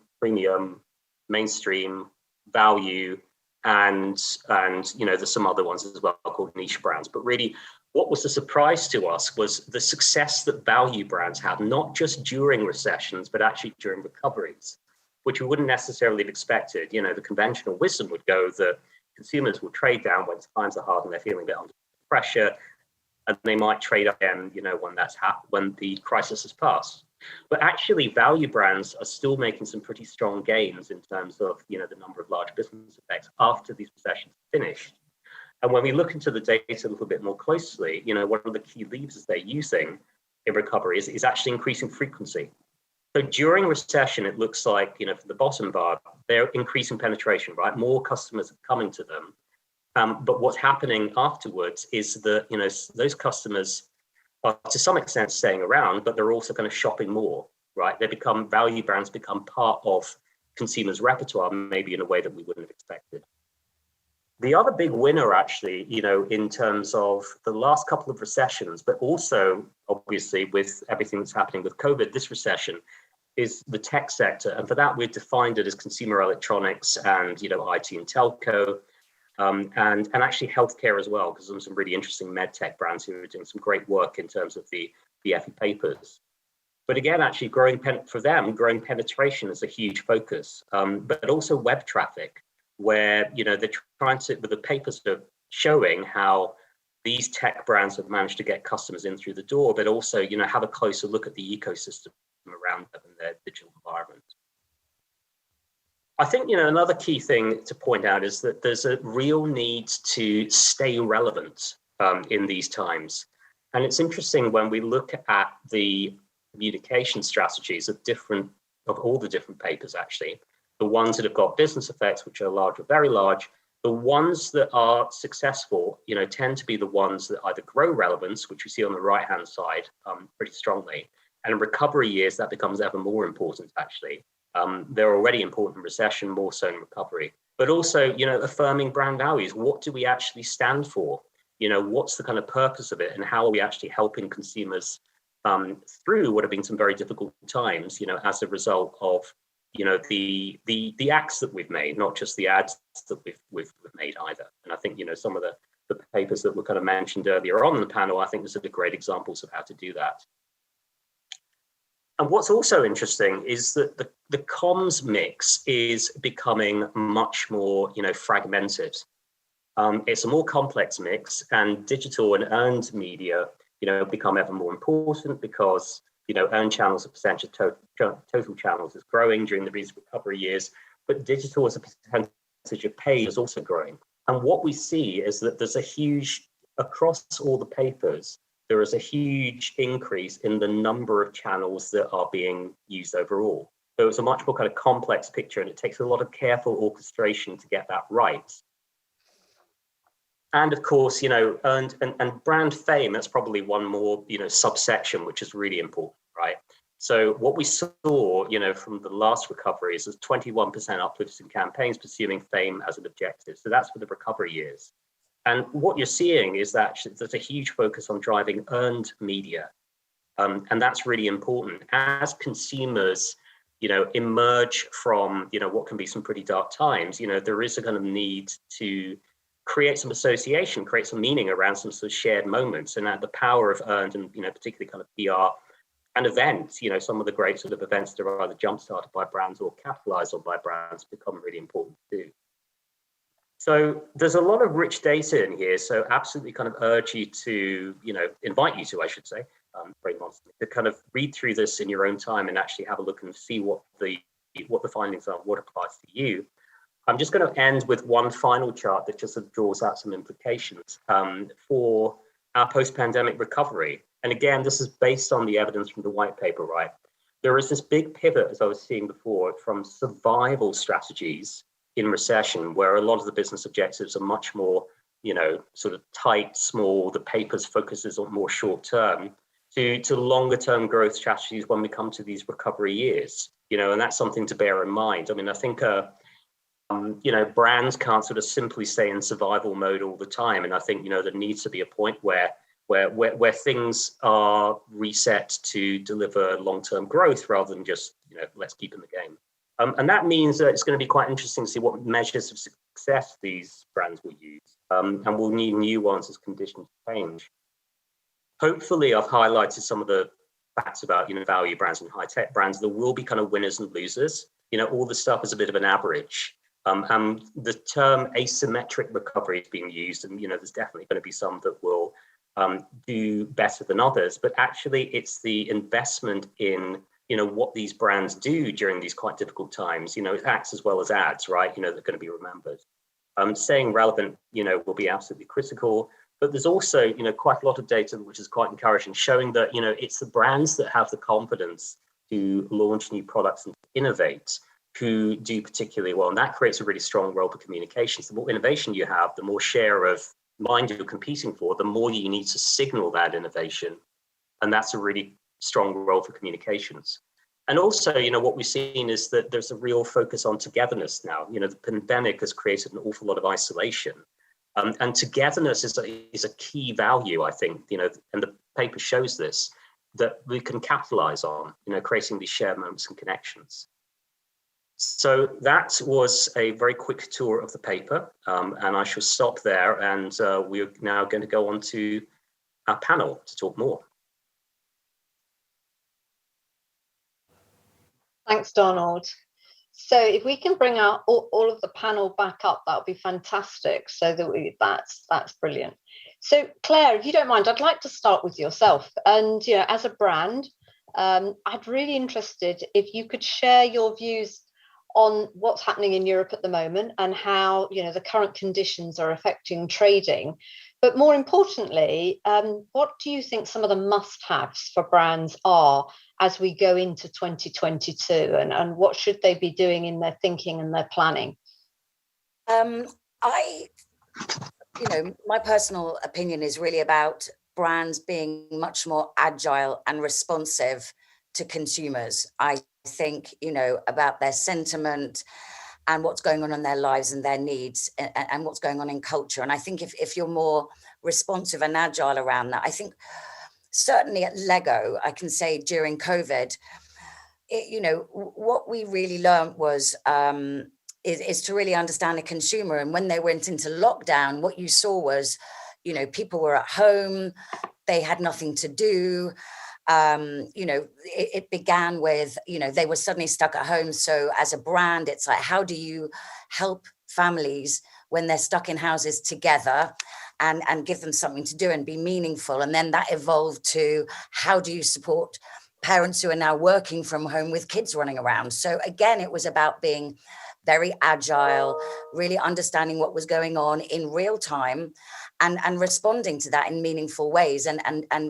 mainstream, value, and there's some other ones as well called niche brands. But really, what was the surprise to us was the success that value brands have, not just during recessions, but actually during recoveries, which we wouldn't necessarily have expected. The conventional wisdom would go that consumers will trade down when times are hard and they're feeling a bit under pressure, and they might trade up again, when the crisis has passed. But actually, value brands are still making some pretty strong gains in terms of, the number of large business effects after these recessions are finished. And when we look into the data a little bit more closely, one of the key levers they're using in recovery is actually increasing frequency. So during recession, it looks like, for the bottom bar, they're increasing penetration, right? More customers are coming to them. But what's happening afterwards is that, those customers are to some extent staying around, but they're also kind of shopping more, right? Value brands become part of consumers' repertoire, maybe in a way that we wouldn't have expected. The other big winner, actually, in terms of the last couple of recessions, but also obviously with everything that's happening with COVID, this recession, is the tech sector. And for that, we've defined it as consumer electronics and, IT and telco, and actually healthcare as well, because there's some really interesting med tech brands who are doing some great work in terms of the Effie papers. But again, actually growing penetration is a huge focus, but also web traffic, where they're trying to, with the papers are showing how these tech brands have managed to get customers in through the door, but also have a closer look at the ecosystem around them and their digital environment. I think another key thing to point out is that there's a real need to stay relevant in these times, and it's interesting when we look at the communication strategies of all the different papers, actually. The ones that have got business effects, which are large or very large, the ones that are successful, tend to be the ones that either grow relevance, which we see on the right-hand side pretty strongly. And in recovery years, that becomes ever more important, actually. They're already important in recession, more so in recovery. But also, affirming brand values. What do we actually stand for? What's the kind of purpose of it? And how are we actually helping consumers through what have been some very difficult times, as a result of the acts that we've made, not just the ads that we've made either. And I think some of the papers that were kind of mentioned earlier on in the panel, I think there's great examples of how to do that. And what's also interesting is that the comms mix is becoming much more fragmented. It's a more complex mix, and digital and earned media become ever more important because earned channels, a percentage of total channels is growing during the recent recovery years, but digital as a percentage of paid is also growing. And what we see is that there's across all the papers, there is a huge increase in the number of channels that are being used overall. So it's a much more kind of complex picture, and it takes a lot of careful orchestration to get that right. And of course, earned and brand fame, that's probably one more, subsection, which is really important, right? So what we saw, from the last recoveries is 21% uplifts in campaigns pursuing fame as an objective. So that's for the recovery years. And what you're seeing is that there's a huge focus on driving earned media. And that's really important. As consumers, emerge from, what can be some pretty dark times, there is a kind of need to create some association, create some meaning around some sort of shared moments, and the power of earned and, particularly kind of PR and events, some of the great sort of events that are either jump-started by brands or capitalized on by brands become really important too. So there's a lot of rich data in here. So absolutely kind of urge you to, invite you to, I should say, to kind of read through this in your own time and actually have a look and see what the findings are, what applies to you. I'm just going to end with one final chart that just sort of draws out some implications for our post-pandemic recovery. And again, this is based on the evidence from the white paper, right? There is this big pivot, as I was seeing before, from survival strategies in recession, where a lot of the business objectives are much more, sort of tight, small, the paper's focuses on more short term, to longer term growth strategies when we come to these recovery years, and that's something to bear in mind. I mean, I think, brands can't sort of simply stay in survival mode all the time. And I think, there needs to be a point where things are reset to deliver long-term growth rather than just, let's keep in the game. And that means that it's going to be quite interesting to see what measures of success these brands will use. And we'll need new ones as conditions change. Hopefully, I've highlighted some of the facts about, value brands and high-tech brands. There will be kind of winners and losers. All the stuff is a bit of an average. And the term asymmetric recovery is being used. And, there's definitely going to be some that will do better than others. But actually, it's the investment in what these brands do during these quite difficult times. It acts as well as ads, right? They're going to be remembered. Staying relevant, will be absolutely critical. But there's also, quite a lot of data which is quite encouraging, showing that, it's the brands that have the confidence to launch new products and innovate who do particularly well. And that creates a really strong role for communications. The more innovation you have, the more share of mind you're competing for, the more you need to signal that innovation. And that's a really strong role for communications. And also, what we've seen is that there's a real focus on togetherness now. The pandemic has created an awful lot of isolation. And togetherness is a key value, I think, and the paper shows this, that we can capitalize on, creating these shared moments and connections. So that was a very quick tour of the paper, and I shall stop there. And we're now going to go on to our panel to talk more. Thanks, Donald. So if we can bring out all of the panel back up, that would be fantastic. So that's brilliant. So Claire, if you don't mind, I'd like to start with yourself. And as a brand, I'd really interested if you could share your views on what's happening in Europe at the moment and how the current conditions are affecting trading. But more importantly, what do you think some of the must-haves for brands are as we go into 2022, and what should they be doing in their thinking and their planning? My personal opinion is really about brands being much more agile and responsive to consumers. I think, about their sentiment and what's going on in their lives and their needs and what's going on in culture. And I think if you're more responsive and agile around that, I think certainly at Lego, I can say during COVID, what we really learned was is to really understand the consumer. And when they went into lockdown, what you saw was, people were at home, they had nothing to do. It began with, they were suddenly stuck at home. So as a brand, it's like, how do you help families when they're stuck in houses together and give them something to do and be meaningful? And then that evolved to, how do you support parents who are now working from home with kids running around? So again, it was about being very agile, really understanding what was going on in real time and responding to that in meaningful ways. And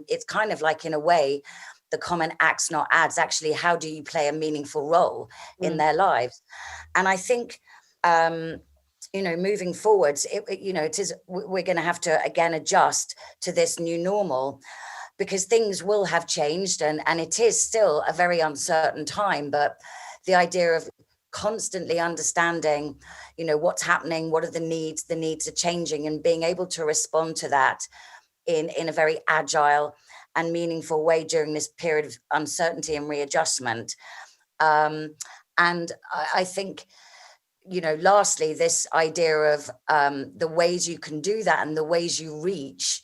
it's kind of like, in a way, the common acts, not ads. Actually, how do you play a meaningful role in their lives? And I think, moving forwards, we're going to have to, again, adjust to this new normal, because things will have changed and it is still a very uncertain time. But the idea of constantly understanding, what's happening, what are the needs are changing, and being able to respond to that in a very agile and meaningful way during this period of uncertainty and readjustment. And I think, lastly, this idea of the ways you can do that and the ways you reach,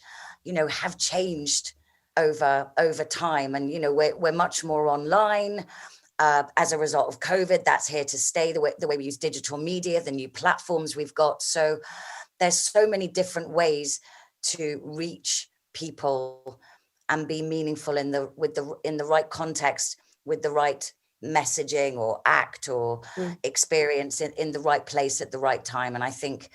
have changed over time. And, we're much more online as a result of COVID. That's here to stay, the way we use digital media, the new platforms we've got. So there's so many different ways to reach people and be meaningful in the right context, with the right messaging or act or experience in the right place at the right time. And I think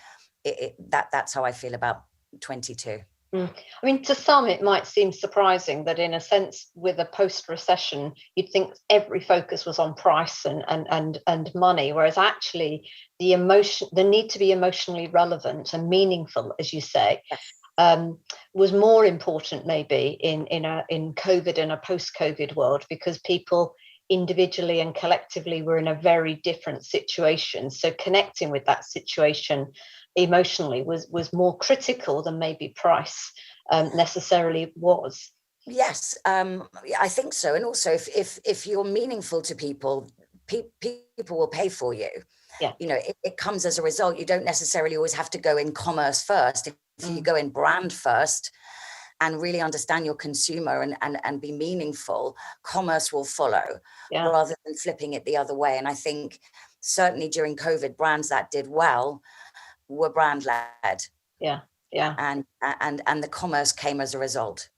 that's how I feel about 22. I mean, to some, it might seem surprising that, in a sense, with a post-recession, you'd think every focus was on price and money, whereas actually the need to be emotionally relevant and meaningful, as you say, was more important maybe in COVID and a post-COVID world, because people individually and collectively were in a very different situation. So connecting with that situation emotionally was more critical than maybe price necessarily was. Yes, I think so. And also, if you're meaningful to people, people will pay for you. Yeah. It comes as a result. You don't necessarily always have to go in commerce first. If you go in brand first and really understand your consumer and be meaningful, commerce will follow, rather than flipping it the other way. And I think certainly during COVID, brands that did well were brand led. Yeah. And the commerce came as a result.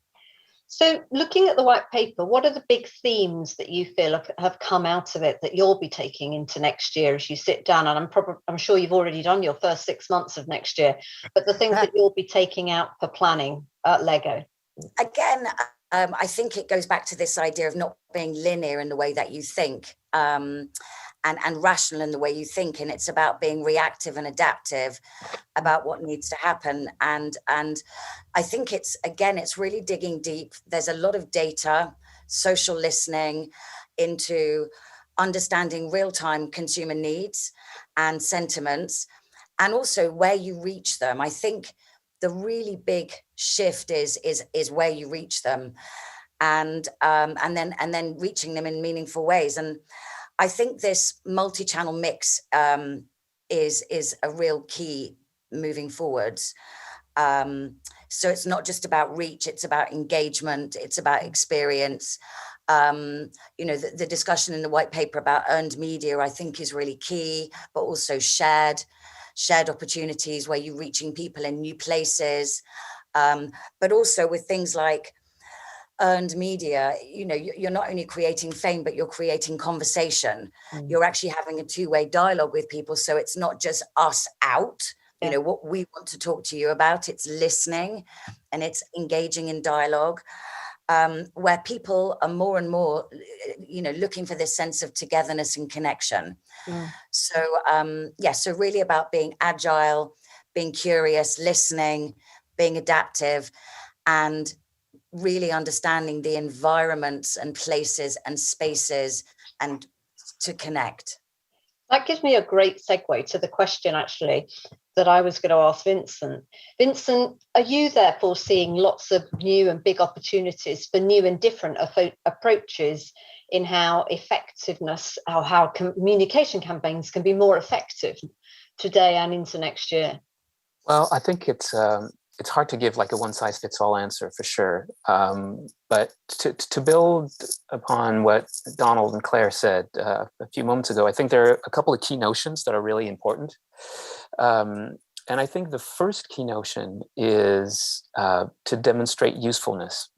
So looking at the white paper, what are the big themes that you feel have come out of it that you'll be taking into next year as you sit down? And I'm sure you've already done your first 6 months of next year, but the things that you'll be taking out for planning at Lego. Again, I think it goes back to this idea of not being linear in the way that you think, and rational in the way you think. And it's about being reactive and adaptive about what needs to happen. And I think it's really digging deep. There's a lot of data, social listening into understanding real-time consumer needs and sentiments, and also where you reach them. I think the really big shift is where you reach them, and then reaching them in meaningful ways. And I think this multi-channel mix is a real key moving forwards. So it's not just about reach; it's about engagement. It's about experience. The discussion in the white paper about earned media, I think, is really key, but also shared opportunities where you're reaching people in new places, but also with things like earned media, you're not only creating fame, but you're creating conversation. You're actually having a two-way dialogue with people. So it's not just us out, what we want to talk to you about. It's listening and it's engaging in dialogue, where people are more and more, looking for this sense of togetherness and connection. So, so really about being agile, being curious, listening, being adaptive, and really understanding the environments and places and spaces and to connect. That gives me a great segue to the question, actually, that I was going to ask Vincent. Vincent, are you therefore seeing lots of new and big opportunities for new and different approaches in how effectiveness, or how communication campaigns can be more effective today and into next year? Well, I think it's hard to give like a one-size-fits-all answer for sure. But to build upon what Donald and Claire said a few moments ago, I think there are a couple of key notions that are really important. And I think the first key notion is to demonstrate usefulness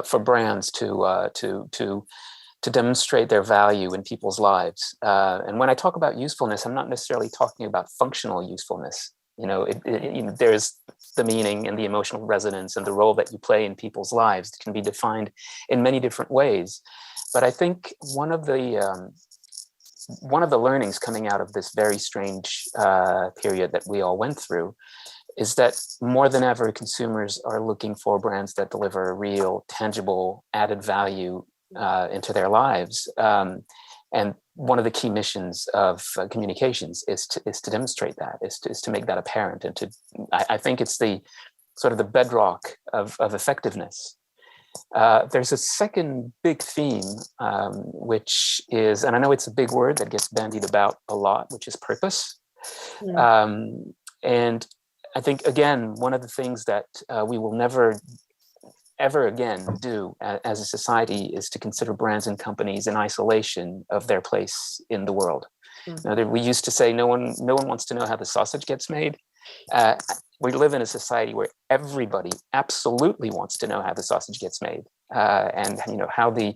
for brands to demonstrate their value in people's lives. And when I talk about usefulness, I'm not necessarily talking about functional usefulness. There's the meaning and the emotional resonance and the role that you play in people's lives can be defined in many different ways. But I think one of the learnings coming out of this very strange period that we all went through is that more than ever, consumers are looking for brands that deliver real, tangible, added value into their lives. And one of the key missions of communications is to demonstrate that, is to make that apparent. And I think it's the sort of the bedrock of effectiveness. There's a second big theme, which is, and I know it's a big word that gets bandied about a lot, which is purpose. And I think, again, one of the things that we will never, ever again do as a society is to consider brands and companies in isolation of their place in the world. Now, we used to say no one wants to know how the sausage gets made. We live in a society where everybody absolutely wants to know how the sausage gets made, and how the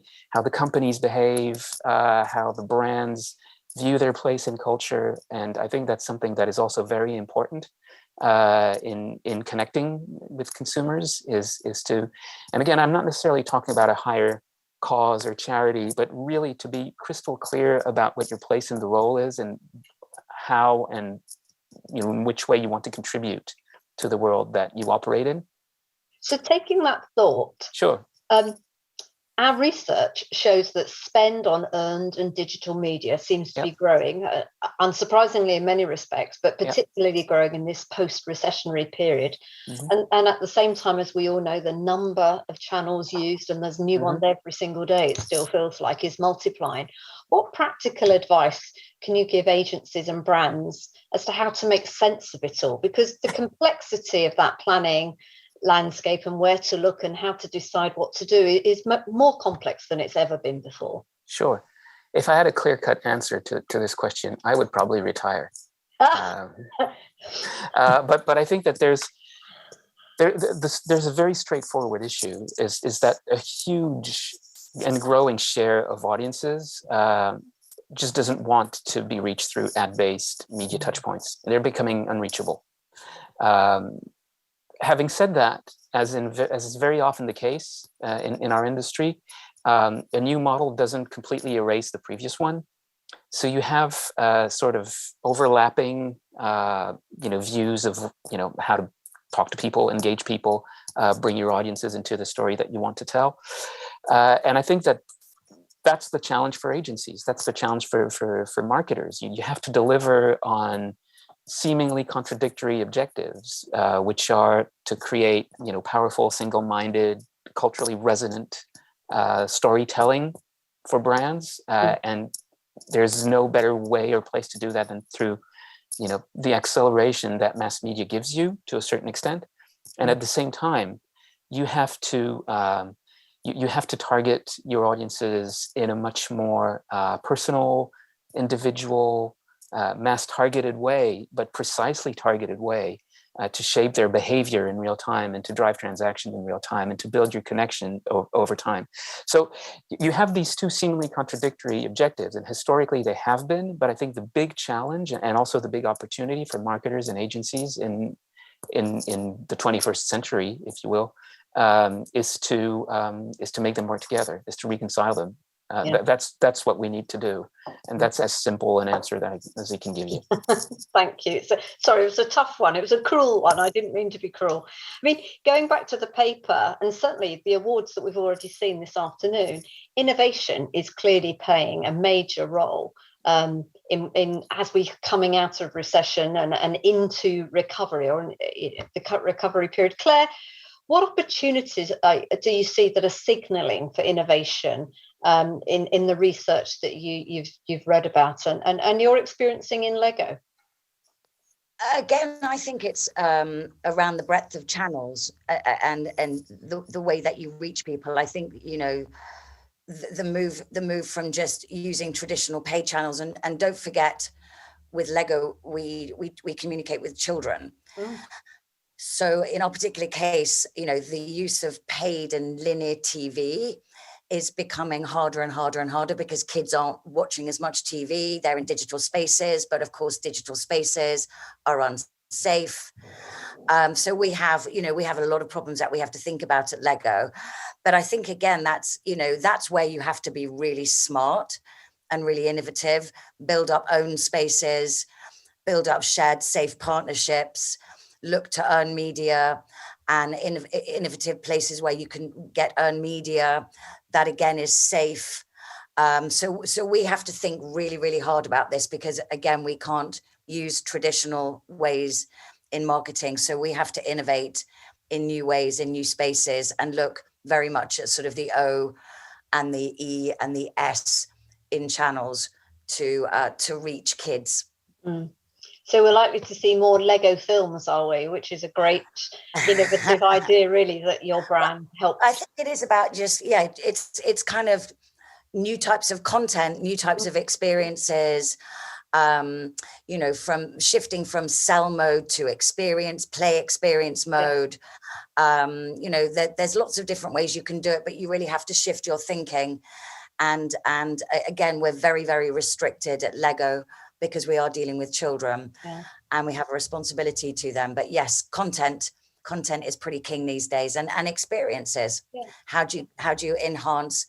companies behave, how the brands view their place in culture. And I think that's something that is also very important in connecting with consumers. Is to, and again, I'm not necessarily talking about a higher cause or charity, but really to be crystal clear about what your place in the role is and how and in which way you want to contribute to the world that you operate in. So taking that thought, sure. Our research shows that spend on earned and digital media seems to be growing, unsurprisingly in many respects, but particularly growing in this post-recessionary period. And at the same time, as we all know, the number of channels used, and there's new ones every single day, it still feels like, is multiplying. What practical advice can you give agencies and brands as to how to make sense of it all? Because the complexity of that planning landscape and where to look and how to decide what to do is more complex than it's ever been before. Sure. If I had a clear-cut answer to this question, I would probably retire. But I think that there's a very straightforward issue is that a huge and growing share of audiences just doesn't want to be reached through ad-based media touchpoints. They're becoming unreachable. Having said that, as is very often the case in our industry, a new model doesn't completely erase the previous one. So you have sort of overlapping, views of how to talk to people, engage people, bring your audiences into the story that you want to tell. And I think that's the challenge for agencies. That's the challenge for marketers. You have to deliver on seemingly contradictory objectives, which are to create, powerful, single-minded, culturally resonant storytelling for brands. And there's no better way or place to do that than through, the acceleration that mass media gives you to a certain extent. And at the same time, you have to target your audiences in a much more personal, individual, mass-targeted way, but precisely targeted way to shape their behavior in real time and to drive transaction in real time and to build your connection over time. So you have these two seemingly contradictory objectives, and historically they have been, but I think the big challenge and also the big opportunity for marketers and agencies in the 21st century, if you will, is to make them work together, is to reconcile them. That's what we need to do, and that's as simple an answer as I can give you. Thank you. So, sorry, it was a tough one. It was a cruel one. I didn't mean to be cruel. I mean, going back to the paper and certainly the awards that we've already seen this afternoon, innovation is clearly playing a major role in as we coming out of recession and into recovery or the recovery period. Claire, what opportunities do you see that are signalling for innovation in the research that you've read about and you're experiencing in Lego? Again, I think it's around the breadth of channels and the way that you reach people. I think the move from just using traditional paid channels and don't forget, with Lego we communicate with children. So in our particular case, the use of paid and linear TV is becoming harder and harder and harder because kids aren't watching as much TV. They're in digital spaces, but of course, digital spaces are unsafe. So we have a lot of problems that we have to think about at Lego. But I think, again, that's where you have to be really smart and really innovative, build up own spaces, build up shared safe partnerships, look to earn media and innovative places where you can get earned media that, again, is safe. So we have to think really, really hard about this because, again, we can't use traditional ways in marketing. So we have to innovate in new ways, in new spaces, and look very much at sort of the O and the E and the S in channels to reach kids. So we're likely to see more Lego films, are we? Which is a great innovative idea, really, that your brand helps. I think it is about just, it's kind of new types of content, new types of experiences, from shifting from cell mode to play experience mode. There's lots of different ways you can do it, but you really have to shift your thinking. And again, we're very, very restricted at Lego because we are dealing with children and we have a responsibility to them. But yes, content is pretty king these days, and experiences. How do you enhance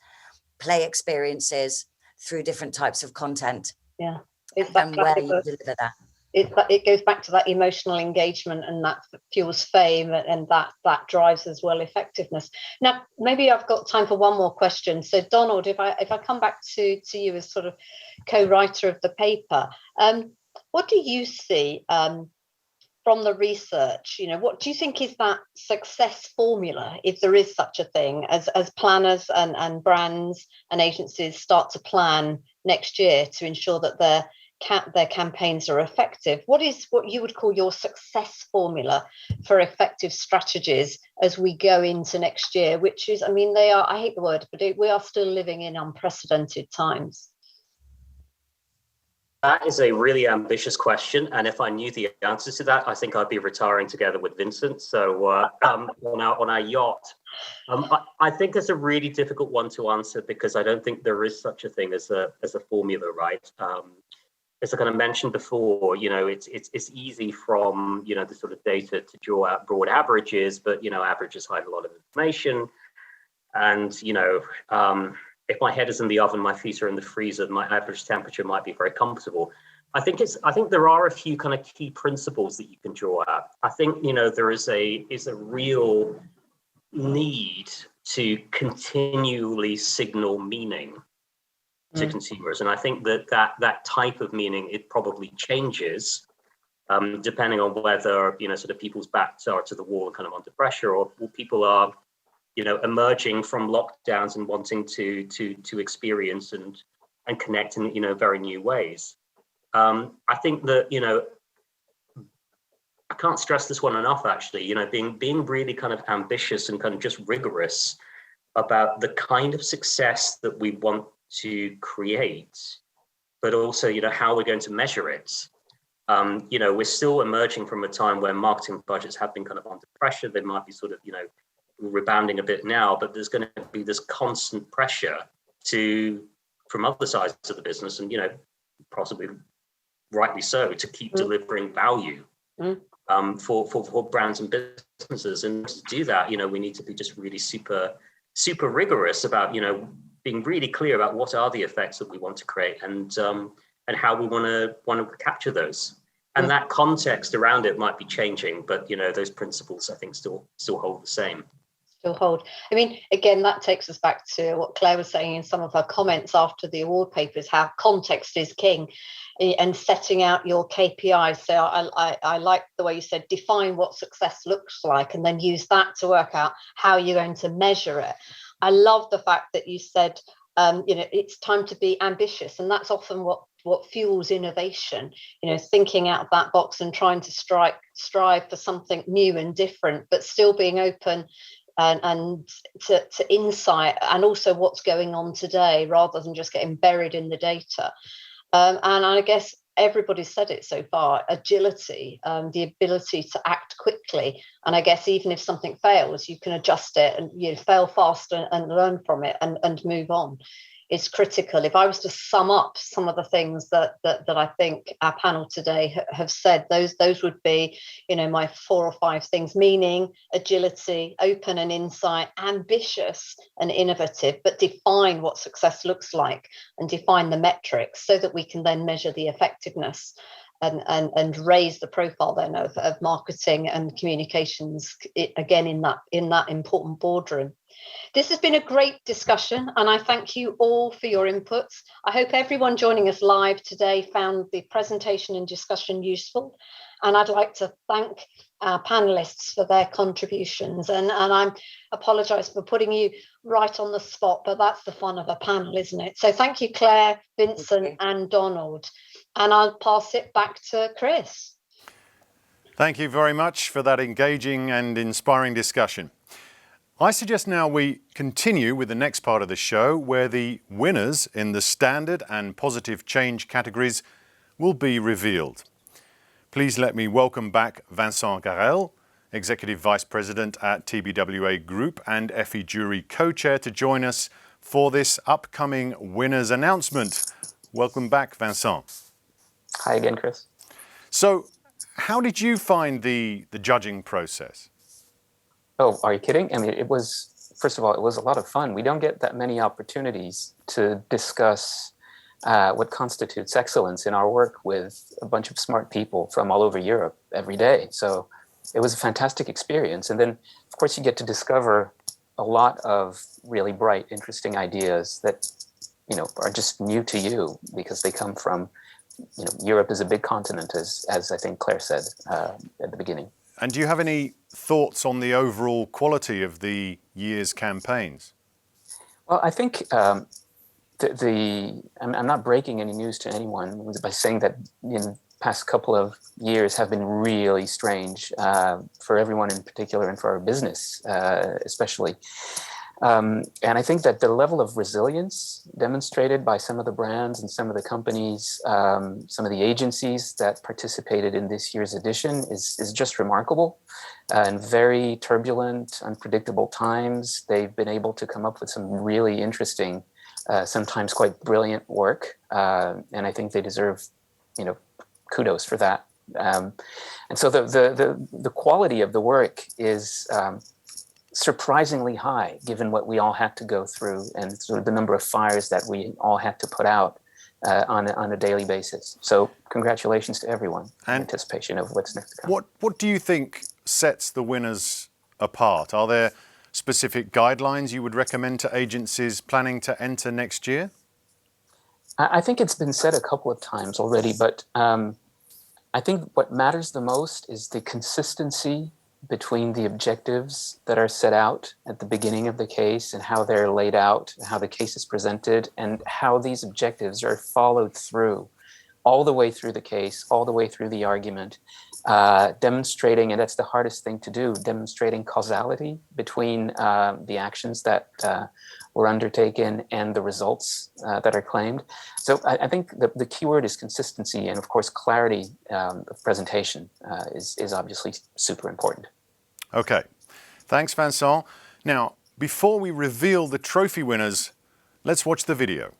play experiences through different types of content? And where you deliver that. It goes back to that emotional engagement, and that fuels fame, and that drives as well effectiveness. Now, maybe I've got time for one more question. So, Donald, if I come back to you as sort of co-writer of the paper, what do you see from the research? What do you think is that success formula, if there is such a thing, as planners and brands and agencies start to plan next year to ensure that their campaigns are effective? What is what you would call your success formula for effective strategies as we go into next year, which is, I hate the word, but we are still living in unprecedented times. That is a really ambitious question, and if I knew the answer to that, I think I'd be retiring together with Vincent. So on our yacht. I think it's a really difficult one to answer, because I don't think there is such a thing as a formula, right? As I kind of mentioned before, it's easy from the sort of data to draw out broad averages, but averages hide a lot of information, and if my head is in the oven, my feet are in the freezer, my average temperature might be very comfortable. I think there are a few kind of key principles that you can draw out. I think there is a real need to continually signal meaning to consumers, and I think that type of meaning, it probably changes depending on whether sort of people's backs are to the wall and kind of under pressure, or people are emerging from lockdowns and wanting to experience and connect in very new ways. I think that I can't stress this one enough, actually. Being really kind of ambitious and kind of just rigorous about the kind of success that we want to create, but also how we're going to measure it. We're still emerging from a time where marketing budgets have been kind of under pressure. They might be sort of rebounding a bit now, but there's going to be this constant pressure from other sides of the business, and possibly rightly so, to keep delivering value for brands and businesses. And to do that, we need to be just really super rigorous about being really clear about what are the effects that we want to create, and how we want to capture those. And that context around it might be changing, but those principles, I think, still hold the same. Hold. Again, that takes us back to what Claire was saying in some of her comments after the award papers, how context is king, and setting out your KPIs. So I like the way you said, define what success looks like, and then use that to work out how you're going to measure it. I love the fact that you said, it's time to be ambitious, and that's often what fuels innovation. Thinking out of that box and trying to strive for something new and different, but still being open and to insight, and also what's going on today, rather than just getting buried in the data. And I guess everybody's said it so far, agility, the ability to act quickly. And I guess even if something fails, you can adjust it and fail fast and learn from it and move on. Is critical. If I was to sum up some of the things that I think our panel today have said, those would be, my 4 or 5 things: meaning, agility, open and insight, ambitious and innovative, but define what success looks like and define the metrics so that we can then measure the effectiveness and raise the profile then of marketing and communications, again in that important boardroom. This has been a great discussion, and I thank you all for your inputs. I hope everyone joining us live today found the presentation and discussion useful. And I'd like to thank our panelists for their contributions. And I apologise for putting you right on the spot, but that's the fun of a panel, isn't it? So thank you, Claire, Vincent, and Donald. And I'll pass it back to Chris. Thank you very much for that engaging and inspiring discussion. I suggest now we continue with the next part of the show, where the winners in the standard and positive change categories will be revealed. Please let me welcome back Vincent Garel, Executive Vice President at TBWA Group and Effie Jury Co-Chair, to join us for this upcoming winners announcement. Welcome back, Vincent. Hi again, Chris. So, how did you find the judging process? Oh, are you kidding? I mean, it was, first of all, it was a lot of fun. We don't get that many opportunities to discuss what constitutes excellence in our work with a bunch of smart people from all over Europe every day. So it was a fantastic experience. And then, of course, you get to discover a lot of really bright, interesting ideas that, you know, are just new to you because they come from, you know, Europe is a big continent, as I think Claire said at the beginning. And do you have any thoughts on the overall quality of the year's campaigns? Well, I think I'm not breaking any news to anyone by saying that the past couple of years have been really strange for everyone in particular and for our business especially. And I think that the level of resilience demonstrated by some of the brands and some of the companies, some of the agencies that participated in this year's edition is just remarkable. In very turbulent, unpredictable times, they've been able to come up with some really interesting, sometimes quite brilliant work. And I think they deserve, you know, kudos for that. And so the quality of the work is surprisingly high, given what we all had to go through and sort of the number of fires that we all had to put out on a daily basis. So congratulations to everyone in anticipation of what's next to come. What do you think sets the winners apart? Are there specific guidelines you would recommend to agencies planning to enter next year? I think it's been said a couple of times already, but I think what matters the most is the consistency between the objectives that are set out at the beginning of the case and how they're laid out, how the case is presented, and how these objectives are followed through all the way through the case, all the way through the argument, demonstrating, and that's the hardest thing to do, demonstrating causality between the actions that were undertaken and the results that are claimed. So I think the key word is consistency, and of course clarity of presentation is obviously super important. Okay, thanks Vincent. Now, before we reveal the trophy winners, let's watch the video.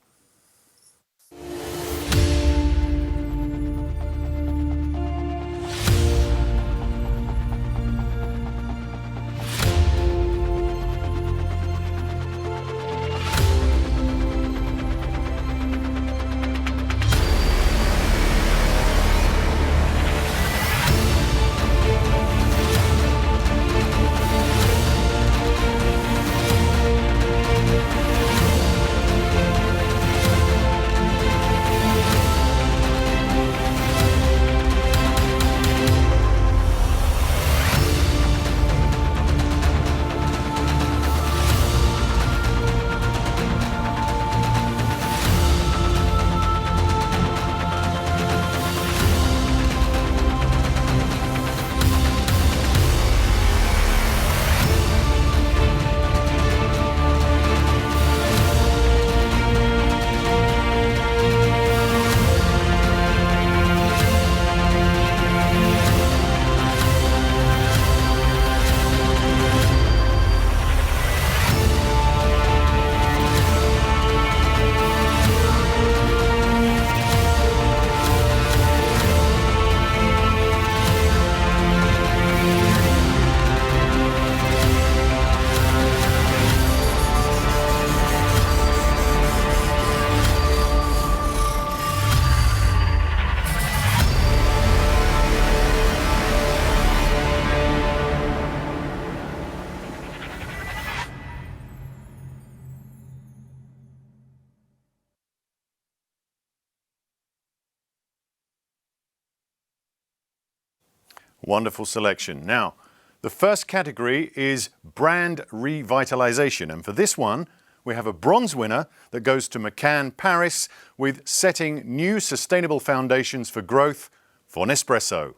Wonderful selection. Now, the first category is brand revitalization. And for this one, we have a bronze winner that goes to McCann Paris with setting new sustainable foundations for growth for Nespresso.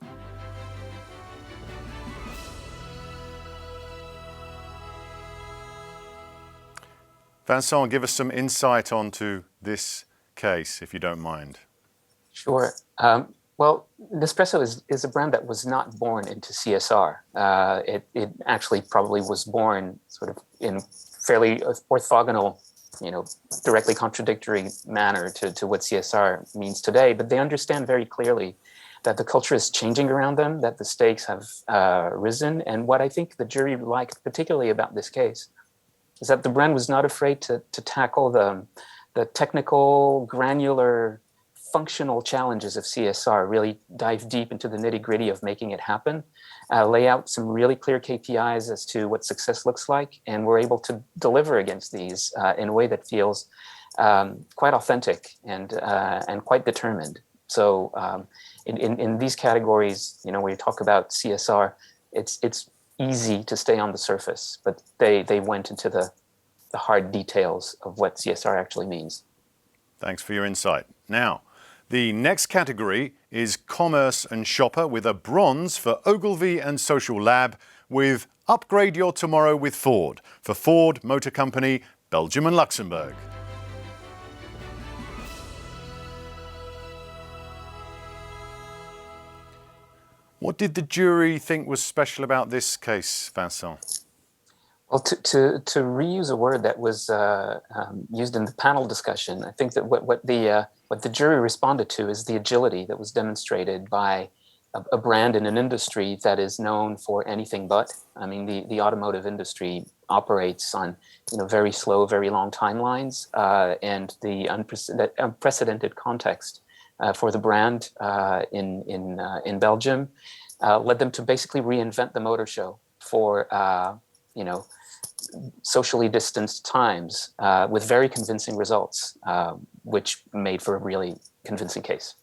Vincent, give us some insight onto this case, if you don't mind. Sure. Well, Nespresso is a brand that was not born into CSR. It actually probably was born sort of in fairly orthogonal, directly contradictory manner to what CSR means today. But they understand very clearly that the culture is changing around them, that the stakes have risen. And what I think the jury liked particularly about this case is that the brand was not afraid to tackle the technical, granular, functional challenges of CSR, really dive deep into the nitty-gritty of making it happen, lay out some really clear KPIs as to what success looks like, and we're able to deliver against these in a way that feels quite authentic and quite determined. So in these categories, when you talk about CSR, it's easy to stay on the surface, but they went into the hard details of what CSR actually means. Thanks for your insight. Now, the next category is Commerce and Shopper with a bronze for Ogilvy and Social Lab with Upgrade Your Tomorrow with Ford for Ford Motor Company, Belgium and Luxembourg. What did the jury think was special about this case, Vincent? Well, to reuse a word that was used in the panel discussion, I think that what the jury responded to is the agility that was demonstrated by a brand in an industry that is known for anything but. I mean, the automotive industry operates on very slow, very long timelines, and the unprecedented context for the brand in Belgium led them to basically reinvent the motor show for socially distanced times with very convincing results, which made for a really convincing case.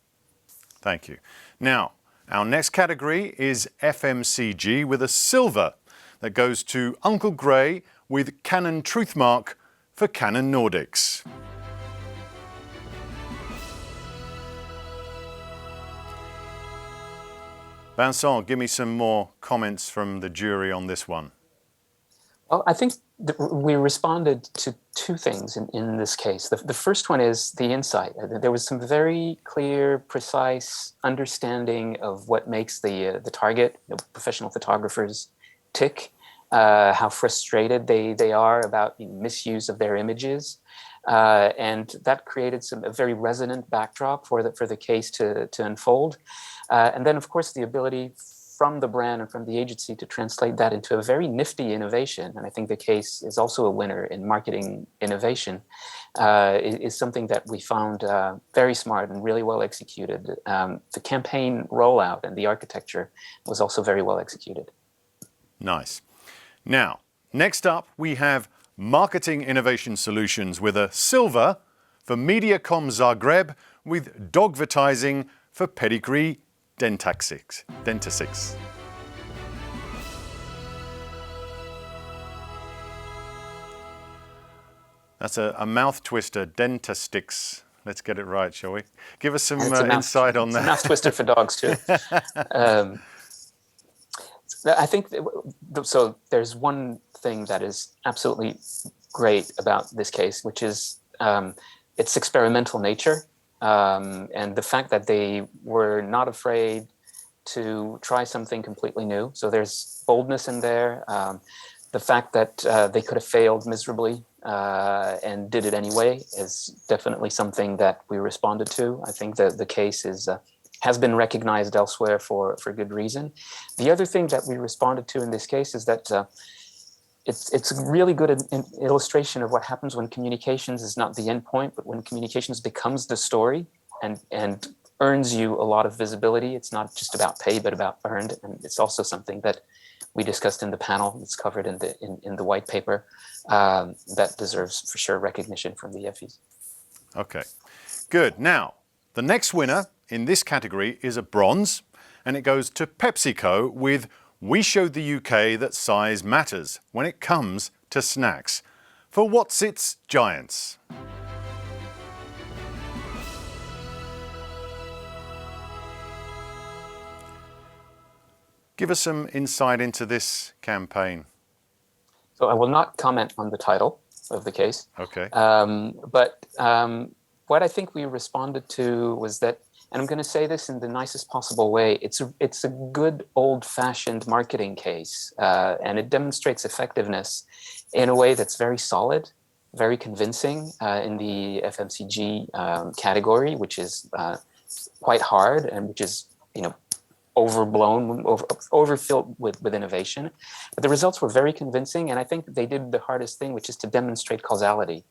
Thank you. Now, our next category is FMCG with a silver that goes to Uncle Grey with Canon Truthmark for Canon Nordics. Vincent, give me some more comments from the jury on this one. Well, I think we responded to two things in this case. The first one is the insight. There was some very clear, precise understanding of what makes the target, professional photographers, tick, how frustrated they are about misuse of their images. And that created a very resonant backdrop for the case to unfold. And then, of course, the ability from the brand and from the agency to translate that into a very nifty innovation. And I think the case is also a winner in marketing innovation, is something that we found very smart and really well executed. The campaign rollout and the architecture was also very well executed. Nice. Now, next up, we have Marketing Innovation Solutions with a silver for Mediacom Zagreb with Dogvertising for Pedigree Dentastix. That's a mouth twister, Dentastix. Let's get it right, shall we? Give us some insight on that. It's a mouth twister for dogs too. I think so. There's one thing that is absolutely great about this case, which is its experimental nature. And the fact that they were not afraid to try something completely new. So there's boldness in there. The fact that they could have failed miserably and did it anyway is definitely something that we responded to. I think that the case has been recognized elsewhere for good reason. The other thing that we responded to in this case is that it's a really good illustration of what happens when communications is not the end point, but when communications becomes the story and earns you a lot of visibility. It's not just about pay, but about earned. And it's also something that we discussed in the panel. It's covered in the white paper that deserves for sure recognition from the Effies. Okay, good. Now, the next winner in this category is a bronze, and it goes to PepsiCo with "We showed the UK that size matters when it comes to snacks" for What's Its Giants. Give us some insight into this campaign. So I will not comment on the title of the case. Okay. But what I think we responded to was that, and I'm going to say this in the nicest possible way, it's a good old-fashioned marketing case, and it demonstrates effectiveness in a way that's very solid, very convincing in the FMCG category, which is quite hard and which is, overblown, overfilled with innovation. But the results were very convincing, and I think they did the hardest thing, which is to demonstrate causality,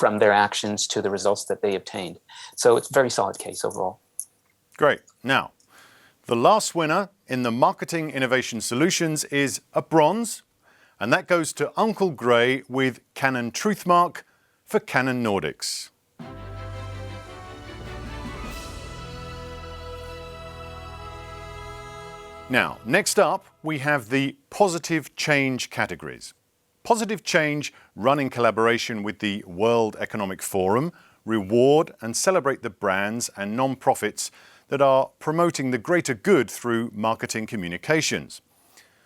from their actions to the results that they obtained. So it's a very solid case overall. Great. Now, the last winner in the Marketing Innovation Solutions is a bronze, and that goes to Uncle Grey with Canon Truthmark for Canon Nordics. Now, next up, we have the Positive Change categories. Positive Change run in collaboration with the World Economic Forum, reward and celebrate the brands and non-profits that are promoting the greater good through marketing communications.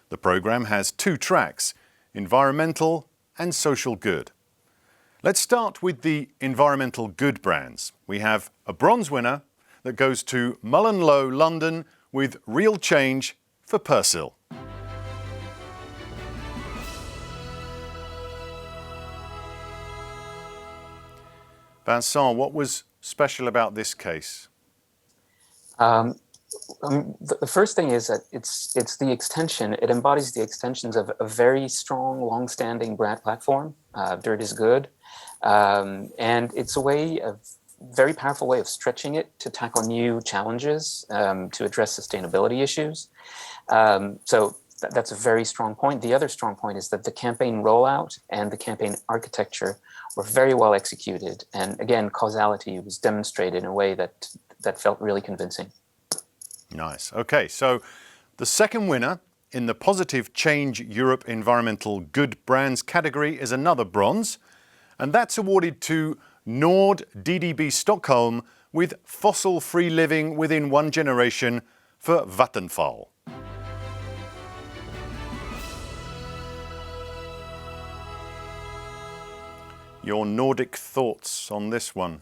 The programme has 2 tracks, environmental and social good. Let's start with the environmental good brands. We have a bronze winner that goes to Mullenlow London with Real Change for Persil. Vincent, what was special about this case? The first thing is that it's the extension. It embodies the extensions of a very strong, long-standing brand platform. Dirt is good, and it's a very powerful way of stretching it to tackle new challenges, to address sustainability issues. So that's a very strong point. The other strong point is that the campaign rollout and the campaign architecture were very well executed, and again, causality was demonstrated in a way that felt really convincing. Nice. Okay, so the second winner in the Positive Change Europe Environmental Good Brands category is another bronze, and that's awarded to Nord DDB Stockholm with Fossil-Free Living Within 1 Generation for Vattenfall. Your Nordic thoughts on this one?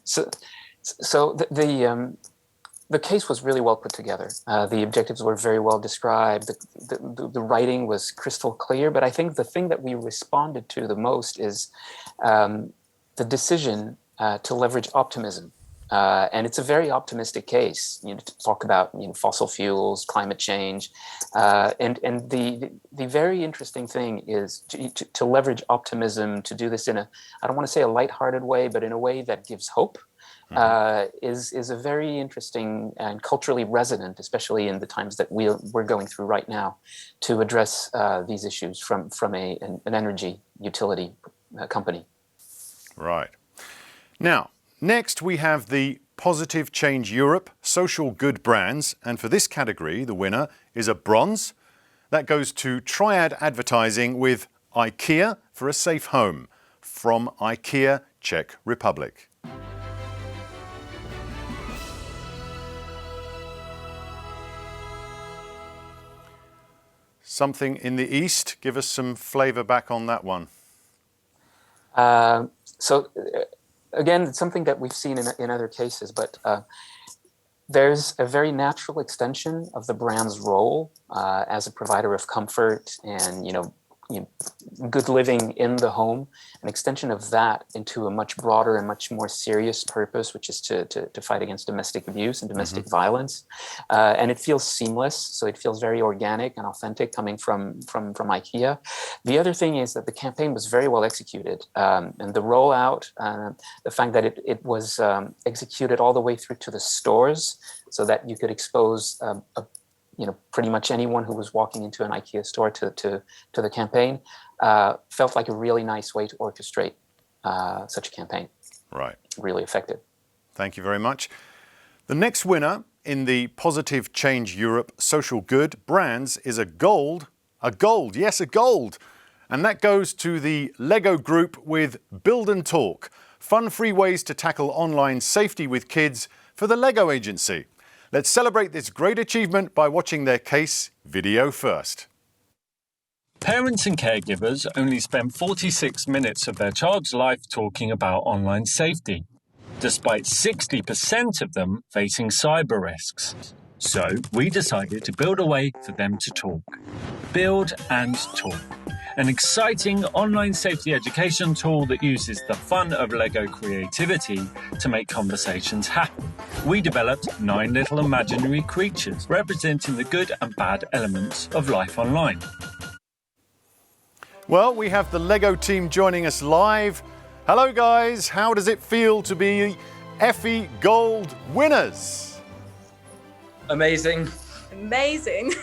So the case was really well put together. The objectives were very well described. The writing was crystal clear. But I think the thing that we responded to the most is the decision to leverage optimism. And it's a very optimistic case. To talk about fossil fuels, climate change, and the very interesting thing is to leverage optimism, to do this in I don't want to say a lighthearted way, but in a way that gives hope. Is a very interesting and culturally resonant, especially in the times that we're going through right now, to address these issues from an energy utility company. Right. Now, next we have the Positive Change Europe Social Good Brands, and for this category, the winner is a bronze. That goes to Triad Advertising with IKEA for a Safe Home from IKEA, Czech Republic. Something in the East, give us some flavour back on that one. So again, it's something that we've seen in other cases, but there's a very natural extension of the brand's role as a provider of comfort and good living in the home, an extension of that into a much broader and much more serious purpose, which is to fight against domestic abuse and domestic violence. And it feels seamless, so it feels very organic and authentic coming from IKEA. The other thing is that the campaign was very well executed, and the rollout, the fact that it was executed all the way through to the stores, so that you could expose pretty much anyone who was walking into an IKEA store to the campaign, felt like a really nice way to orchestrate such a campaign. Right. Really effective. Thank you very much. The next winner in the Positive Change Europe Social Good Brands is a gold, yes, a gold. And that goes to the Lego Group with Build and Talk, fun free ways to tackle online safety with kids for the Lego Agency. Let's celebrate this great achievement by watching their case video first. Parents and caregivers only spend 46 minutes of their child's life talking about online safety, despite 60% of them facing cyber risks. So we decided to build a way for them to talk. Build and Talk, an exciting online safety education tool that uses the fun of Lego creativity to make conversations happen. We developed 9 little imaginary creatures representing the good and bad elements of life online. Well, we have the Lego team joining us live. Hello guys, how does it feel to be Effie Gold winners? Amazing. Amazing.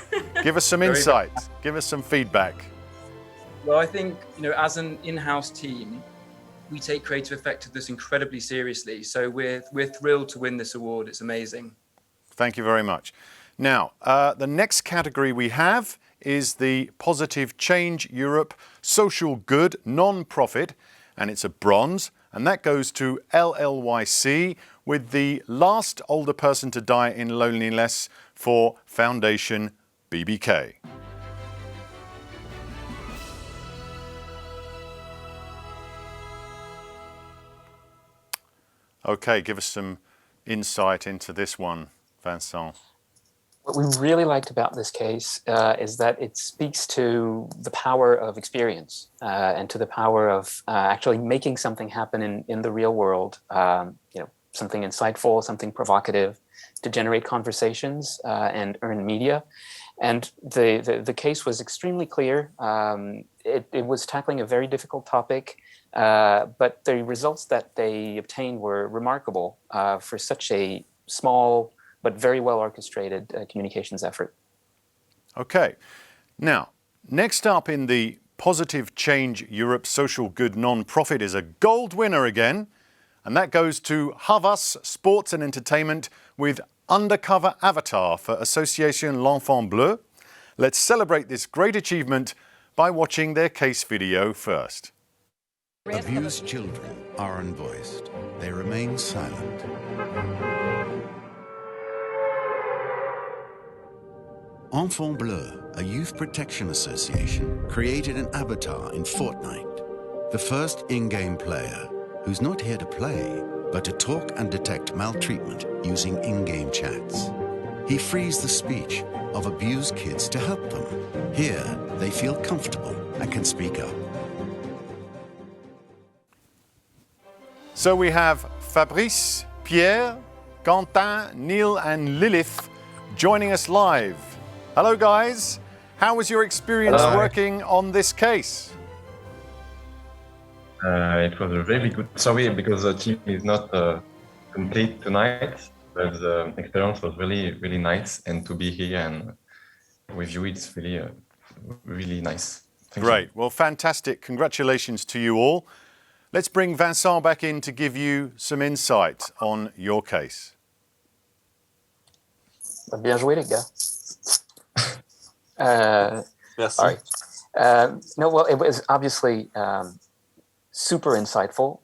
Give us some insight, give us some feedback. Well, I think, as an in-house team, we take creative effectiveness incredibly seriously. So we're thrilled to win this award. It's amazing. Thank you very much. Now, the next category we have is the Positive Change Europe Social Good Non-Profit, and it's a bronze, and that goes to LLYC with the last older person to die in loneliness for Foundation BBK. Okay, give us some insight into this one, Vincent. What we really liked about this case is that it speaks to the power of experience and to the power of actually making something happen in the real world. Something insightful, something provocative, to generate conversations and earn media. And the case was extremely clear. It was tackling a very difficult topic, but the results that they obtained were remarkable for such a small but very well orchestrated communications effort. Okay. Now, next up in the Positive Change Europe Social Good Non-Profit is a gold winner again, and that goes to Havas Sports and Entertainment with Undercover Avatar for Association L'Enfant Bleu. Let's celebrate this great achievement by watching their case video first. Abused children are unvoiced. They remain silent. Enfant Bleu, a youth protection association, created an avatar in Fortnite. The first in-game player who's not here to play, but to talk and detect maltreatment using in-game chats. He frees the speech of abused kids to help them. Here, they feel comfortable and can speak up. So we have Fabrice, Pierre, Quentin, Neil and Lilith joining us live. Hello guys, how was your experience working on this case? It was a very good story because the team is not complete tonight, but the experience was really, really nice, and to be here and with you, it's really, really nice. Thank you. Great, well fantastic, congratulations to you all. Let's bring Vincent back in to give you some insight on your case. Bien joué, les gars. Merci. All right. No, well, it was obviously super insightful.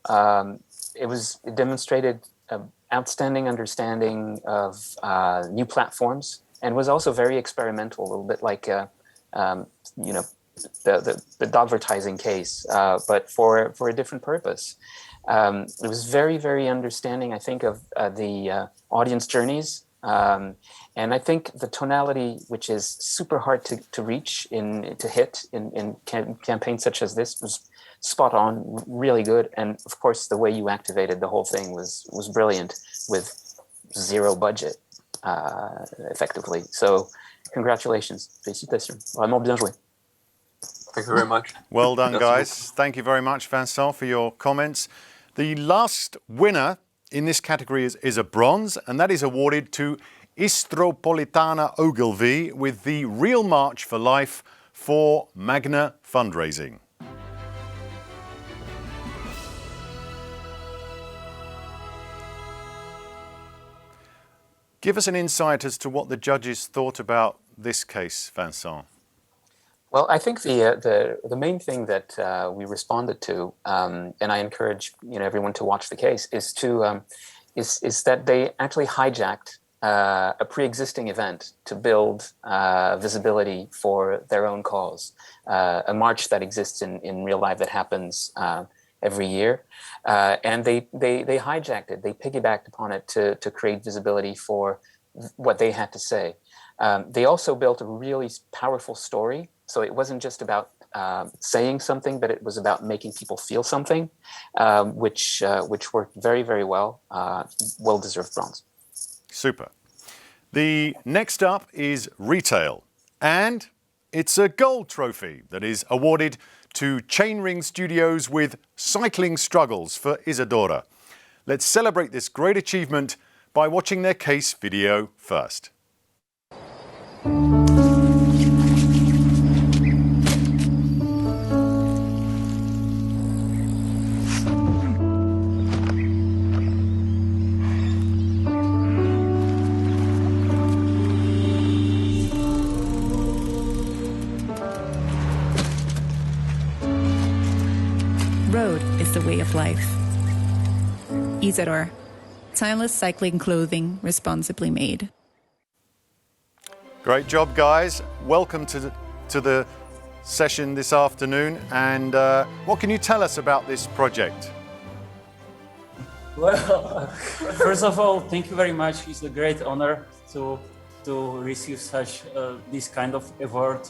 It demonstrated outstanding understanding of new platforms, and was also very experimental, a little bit like the dogvertising case, but for a different purpose. It was very, very understanding, I think, of the audience journeys. And I think the tonality, which is super hard to reach, to hit in campaigns such as this, was spot on, really good. And of course, the way you activated the whole thing was brilliant, with zero budget, effectively. So congratulations, félicitations, vraiment bien joué. Thank you very much. Well done, guys. Thank you very much, Vincent, for your comments. The last winner in this category is a bronze, and that is awarded to Istropolitana Ogilvy with the Real March for Life for Magna fundraising. Give us an insight as to what the judges thought about this case, Vincent. Well, I think the main thing that we responded to, and I encourage everyone to watch the case, is that they actually hijacked a pre-existing event to build visibility for their own cause, a march that exists in real life that happens every year, and they hijacked it. They piggybacked upon it to create visibility for what they had to say. They also built a really powerful story. So it wasn't just about saying something, but it was about making people feel something, which worked very, very well. Well-deserved bronze. Super. The next up is retail, and it's a gold trophy that is awarded to Chainring Studios with Cycling Struggles for Isadora. Let's celebrate this great achievement by watching their case video first. Road is the way of life. Isadora, timeless cycling clothing responsibly made. Great job, guys. Welcome to the session this afternoon. And what can you tell us about this project? Well, first of all, thank you very much. It's a great honor to receive such this kind of award,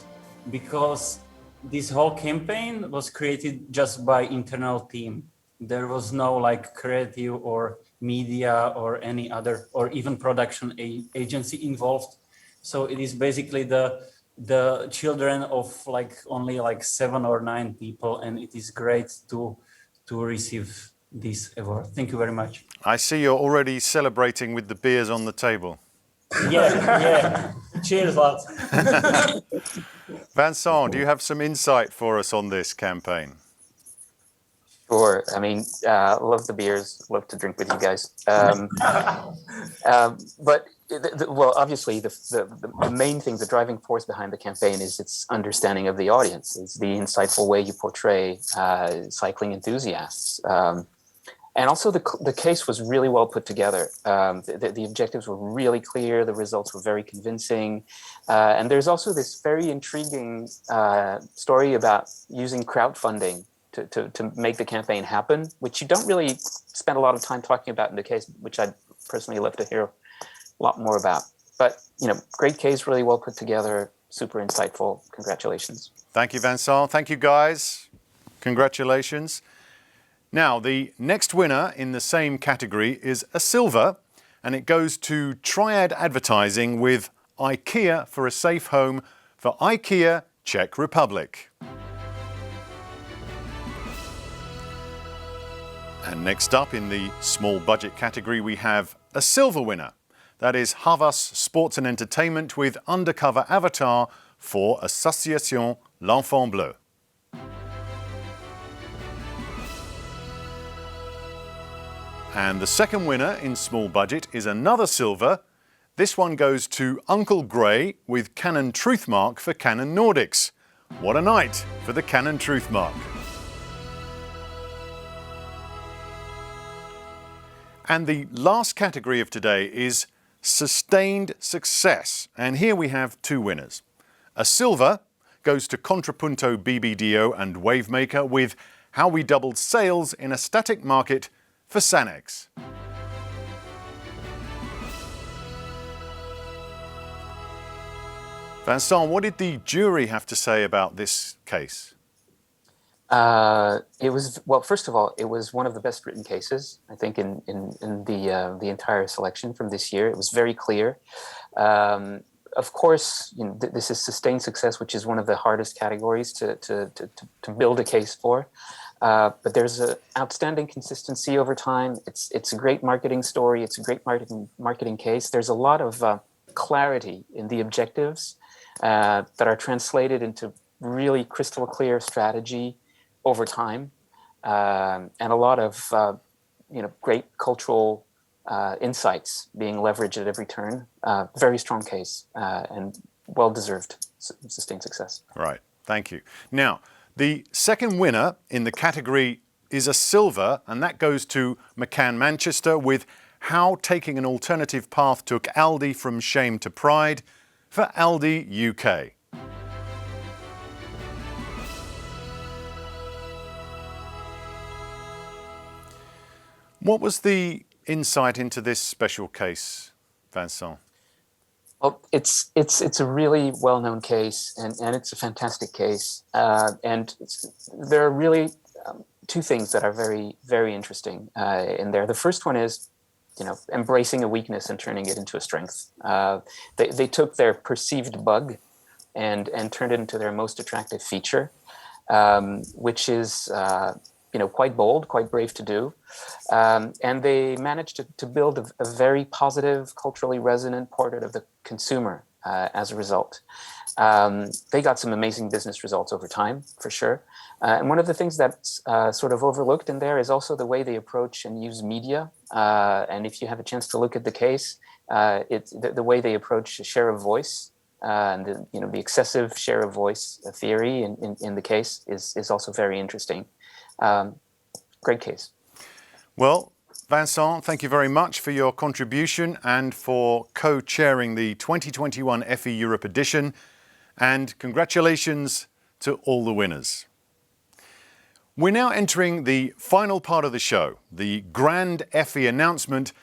because this whole campaign was created just by internal team. There was no creative or media or any other or even production agency involved. So it is basically the children of only 7 or 9 people, and it is great to receive this award. Thank you very much. I see you're already celebrating with the beers on the table. Yeah. Cheers, lads. Vincent, do you have some insight for us on this campaign? Sure. I mean, love the beers, love to drink with you guys. But obviously, the main thing, the driving force behind the campaign is its understanding of the audience. It's the insightful way you portray cycling enthusiasts. And also, the case was really well put together. The objectives were really clear. The results were very convincing. And there's also this very intriguing story about using crowdfunding to make the campaign happen, which you don't really spend a lot of time talking about in the case, which I'd personally love to hear a lot more about. But, great case, really well put together, super insightful. Congratulations. Thank you, Vincent. Thank you, guys. Congratulations. Now, the next winner in the same category is a silver, and it goes to Triad Advertising with IKEA for a Safe Home for IKEA, Czech Republic. And next up in the small budget category, we have a silver winner. That is Havas Sports and Entertainment with Undercover Avatar for Association L'Enfant Bleu. And the second winner in small budget is another silver. This one goes to Uncle Grey with Canon Truthmark for Canon Nordics. What a night for the Canon Truthmark. And the last category of today is sustained success. And here we have 2 winners. A silver goes to Contrapunto BBDO and Wavemaker with How We Doubled Sales in a Static Market for Sanex. Vincent, what did the jury have to say about this case? It was, well, first of all, it was one of the best written cases, I think, in the entire selection from this year. It was very clear. Of course, this is sustained success, which is one of the hardest categories to build a case for. But there's an outstanding consistency over time. It's a great marketing story. It's a great marketing case. There's a lot of clarity in the objectives that are translated into really crystal clear strategy over time, and a lot of great cultural insights being leveraged at every turn. Very strong case and well-deserved sustained success. Right, thank you. Now, the second winner in the category is a silver, and that goes to McCann Manchester with How Taking an Alternative Path Took Aldi from Shame to Pride for Aldi UK. What was the insight into this special case, Vincent? Well, it's a really well-known case, and it's a fantastic case. And there are really two things that are very, very interesting in there. The first one is, embracing a weakness and turning it into a strength. They took their perceived bug and turned it into their most attractive feature, which is quite bold, quite brave to do. And they managed to build a very positive, culturally resonant portrait of the consumer as a result. They got some amazing business results over time, for sure. And one of the things that's sort of overlooked in there is also the way they approach and use media. And if you have a chance to look at the case, it's the way they approach share of voice. And the excessive share of voice theory in the case is also very interesting. Great case. Well, Vincent, thank you very much for your contribution and for co-chairing the 2021 Effie Europe edition. And congratulations to all the winners. We're now entering the final part of the show, the Grand Effie announcement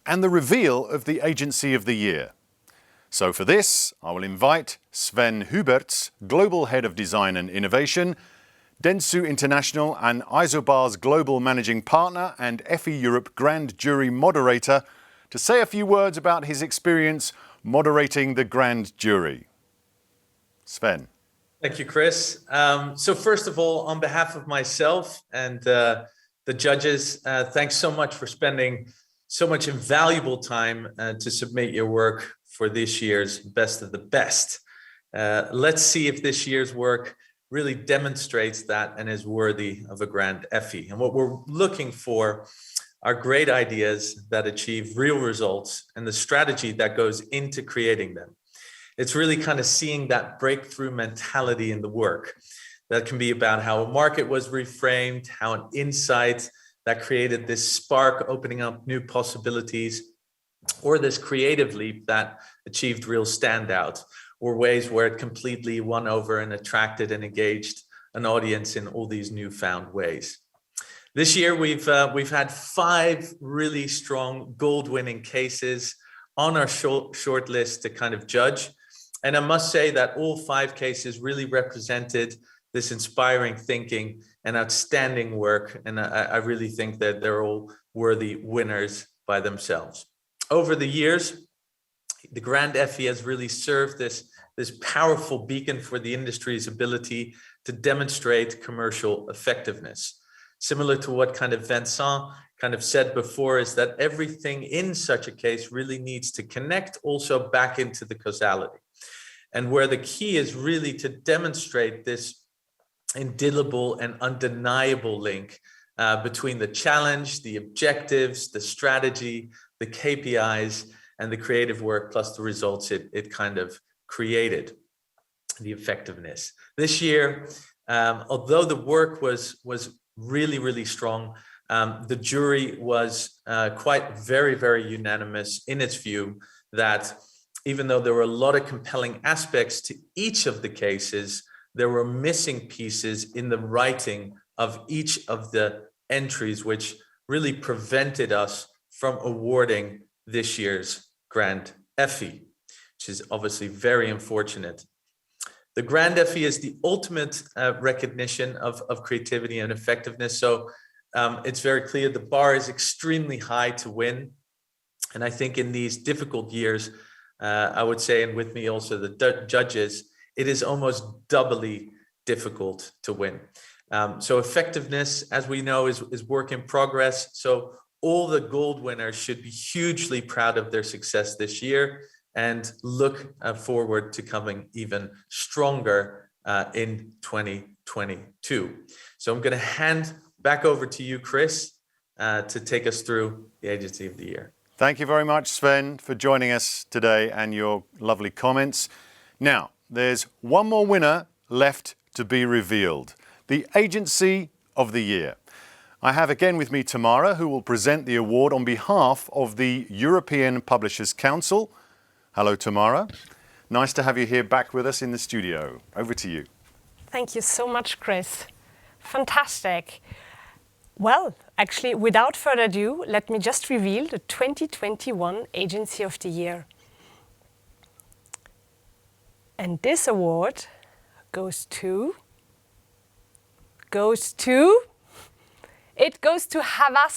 and the reveal of the Agency of the Year. So for this, I will invite Sven Huberts, Global Head of Design and Innovation, Dentsu International and Isobar's Global Managing Partner and Effie Europe Grand Jury Moderator, to say a few words about his experience moderating the Grand Jury. Sven. Thank you, Chris. So first of all, on behalf of myself and the judges, thanks so much for spending so much invaluable time to submit your work for this year's Best of the Best. Let's see if this year's work really demonstrates that and is worthy of a Grand Effie. And what we're looking for are great ideas that achieve real results and the strategy that goes into creating them. It's really kind of seeing that breakthrough mentality in the work. That can be about how a market was reframed, how an insight that created this spark opening up new possibilities, or this creative leap that achieved real standout, or ways where it completely won over and attracted and engaged an audience in all these newfound ways. This year, we've had 5 really strong gold-winning cases on our short list to kind of judge. And I must say that all 5 cases really represented this inspiring thinking and outstanding work. And I really think that they're all worthy winners by themselves. Over the years, the Grand Effie has really served this powerful beacon for the industry's ability to demonstrate commercial effectiveness. Similar to what kind of Vincent kind of said before, is that everything in such a case really needs to connect also back into the causality. And where the key is really to demonstrate this indelible and undeniable link between the challenge, the objectives, the strategy, the KPIs, and the creative work, plus the results it kind of created, the effectiveness. This year, although the work was really, really strong, the jury was quite very, very unanimous in its view that even though there were a lot of compelling aspects to each of the cases, there were missing pieces in the writing of each of the entries, which really prevented us from awarding this year's Grand Effie, which is obviously very unfortunate. The Grand Effie is the ultimate recognition of creativity and effectiveness. So it's very clear the bar is extremely high to win. And I think in these difficult years, I would say, and with me also the judges, it is almost doubly difficult to win. So effectiveness, as we know, is work in progress. So all the gold winners should be hugely proud of their success this year and look forward to coming even stronger in 2022. So I'm going to hand back over to you, Chris, to take us through the Agency of the Year. Thank you very much, Sven, for joining us today and your lovely comments. Now, there's one more winner left to be revealed. The Agency of the Year. I have again with me Tamara, who will present the award on behalf of the European Publishers Council. Hello, Tamara. Nice to have you here back with us in the studio. Over to you. Thank you so much, Chris. Fantastic. Well, actually, without further ado, let me just reveal the 2021 Agency of the Year. And this award goes to Havas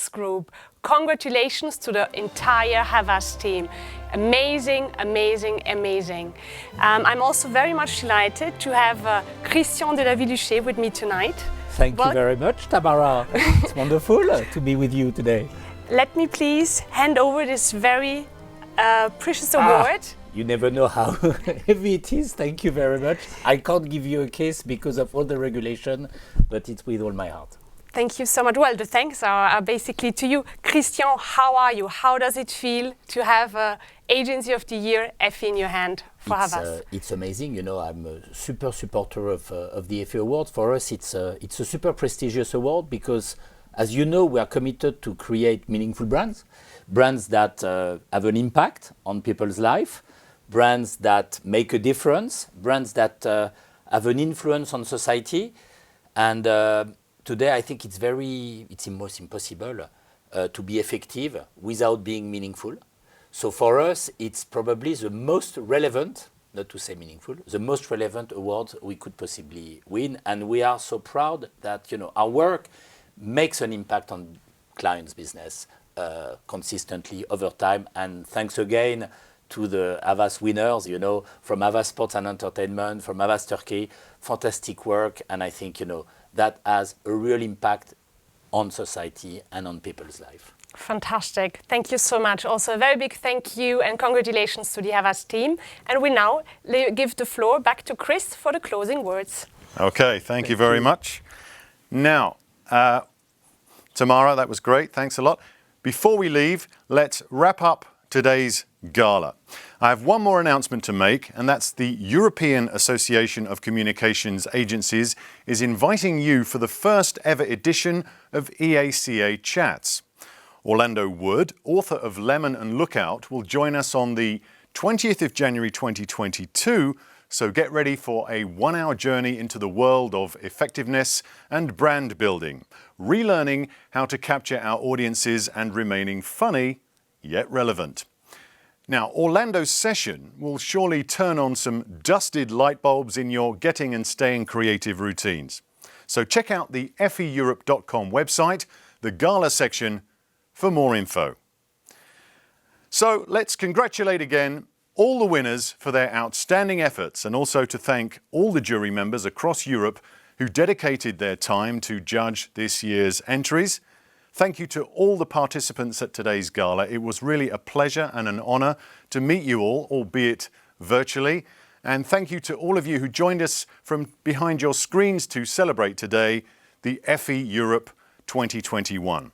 Group. Congratulations to the entire Havas team. Amazing, amazing, amazing. I'm also very much delighted to have Christian de la Villuché with me tonight. Thank you very much, Tamara. It's wonderful to be with you today. Let me please hand over this very precious award. You never know how heavy it is. Thank you very much. I can't give you a case because of all the regulation, but it's with all my heart. Thank you so much. Well, the thanks are basically to you. Christian, how are you? How does it feel to have Agency of the Year Effie in your hand for Havas? It's amazing. You know, I'm a super supporter of the Effie Award. For us, it's a super prestigious award because, as you know, we are committed to create meaningful brands, brands that have an impact on people's life, brands that make a difference, brands that have an influence on society. And today, I think it's almost impossible to be effective without being meaningful. So for us, it's probably the most relevant, not to say meaningful, the most relevant award we could possibly win. And we are so proud that, you know, our work makes an impact on clients' business consistently over time. And thanks again to the Havas winners, you know, from Havas Sports and Entertainment, from Havas Turkey, fantastic work. And I think, you know, that has a real impact on society and on people's life. Fantastic. Thank you so much. Also, a very big thank you and congratulations to the Havas team. And we now give the floor back to Chris for the closing words. Okay, thank you very much. Now, Tamara, that was great. Thanks a lot. Before we leave, let's wrap up today's Gala. I have one more announcement to make, and that's the European Association of Communications Agencies is inviting you for the first ever edition of EACA Chats. Orlando Wood, author of Lemon and Lookout, will join us on the 20th of January 2022, so get ready for a 1-hour journey into the world of effectiveness and brand building, relearning how to capture our audiences and remaining funny, yet relevant. Now, Orlando's session will surely turn on some dusted light bulbs in your getting and staying creative routines. So check out the effieeurope.com website, the Gala section, for more info. So let's congratulate again all the winners for their outstanding efforts, and also to thank all the jury members across Europe who dedicated their time to judge this year's entries. Thank you to all the participants at today's Gala. It was really a pleasure and an honour to meet you all, albeit virtually. And thank you to all of you who joined us from behind your screens to celebrate today the Effie Europe 2021.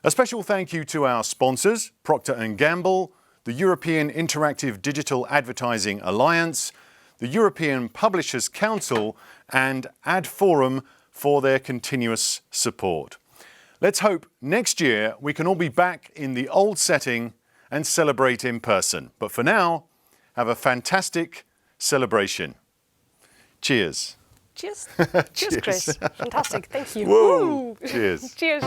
A special thank you to our sponsors, Procter & Gamble, the European Interactive Digital Advertising Alliance, the European Publishers Council, and Ad Forum for their continuous support. Let's hope next year we can all be back in the old setting and celebrate in person. But for now, have a fantastic celebration. Cheers. Cheers. Cheers, Chris. Fantastic. Thank you. Woo. Cheers. Cheers.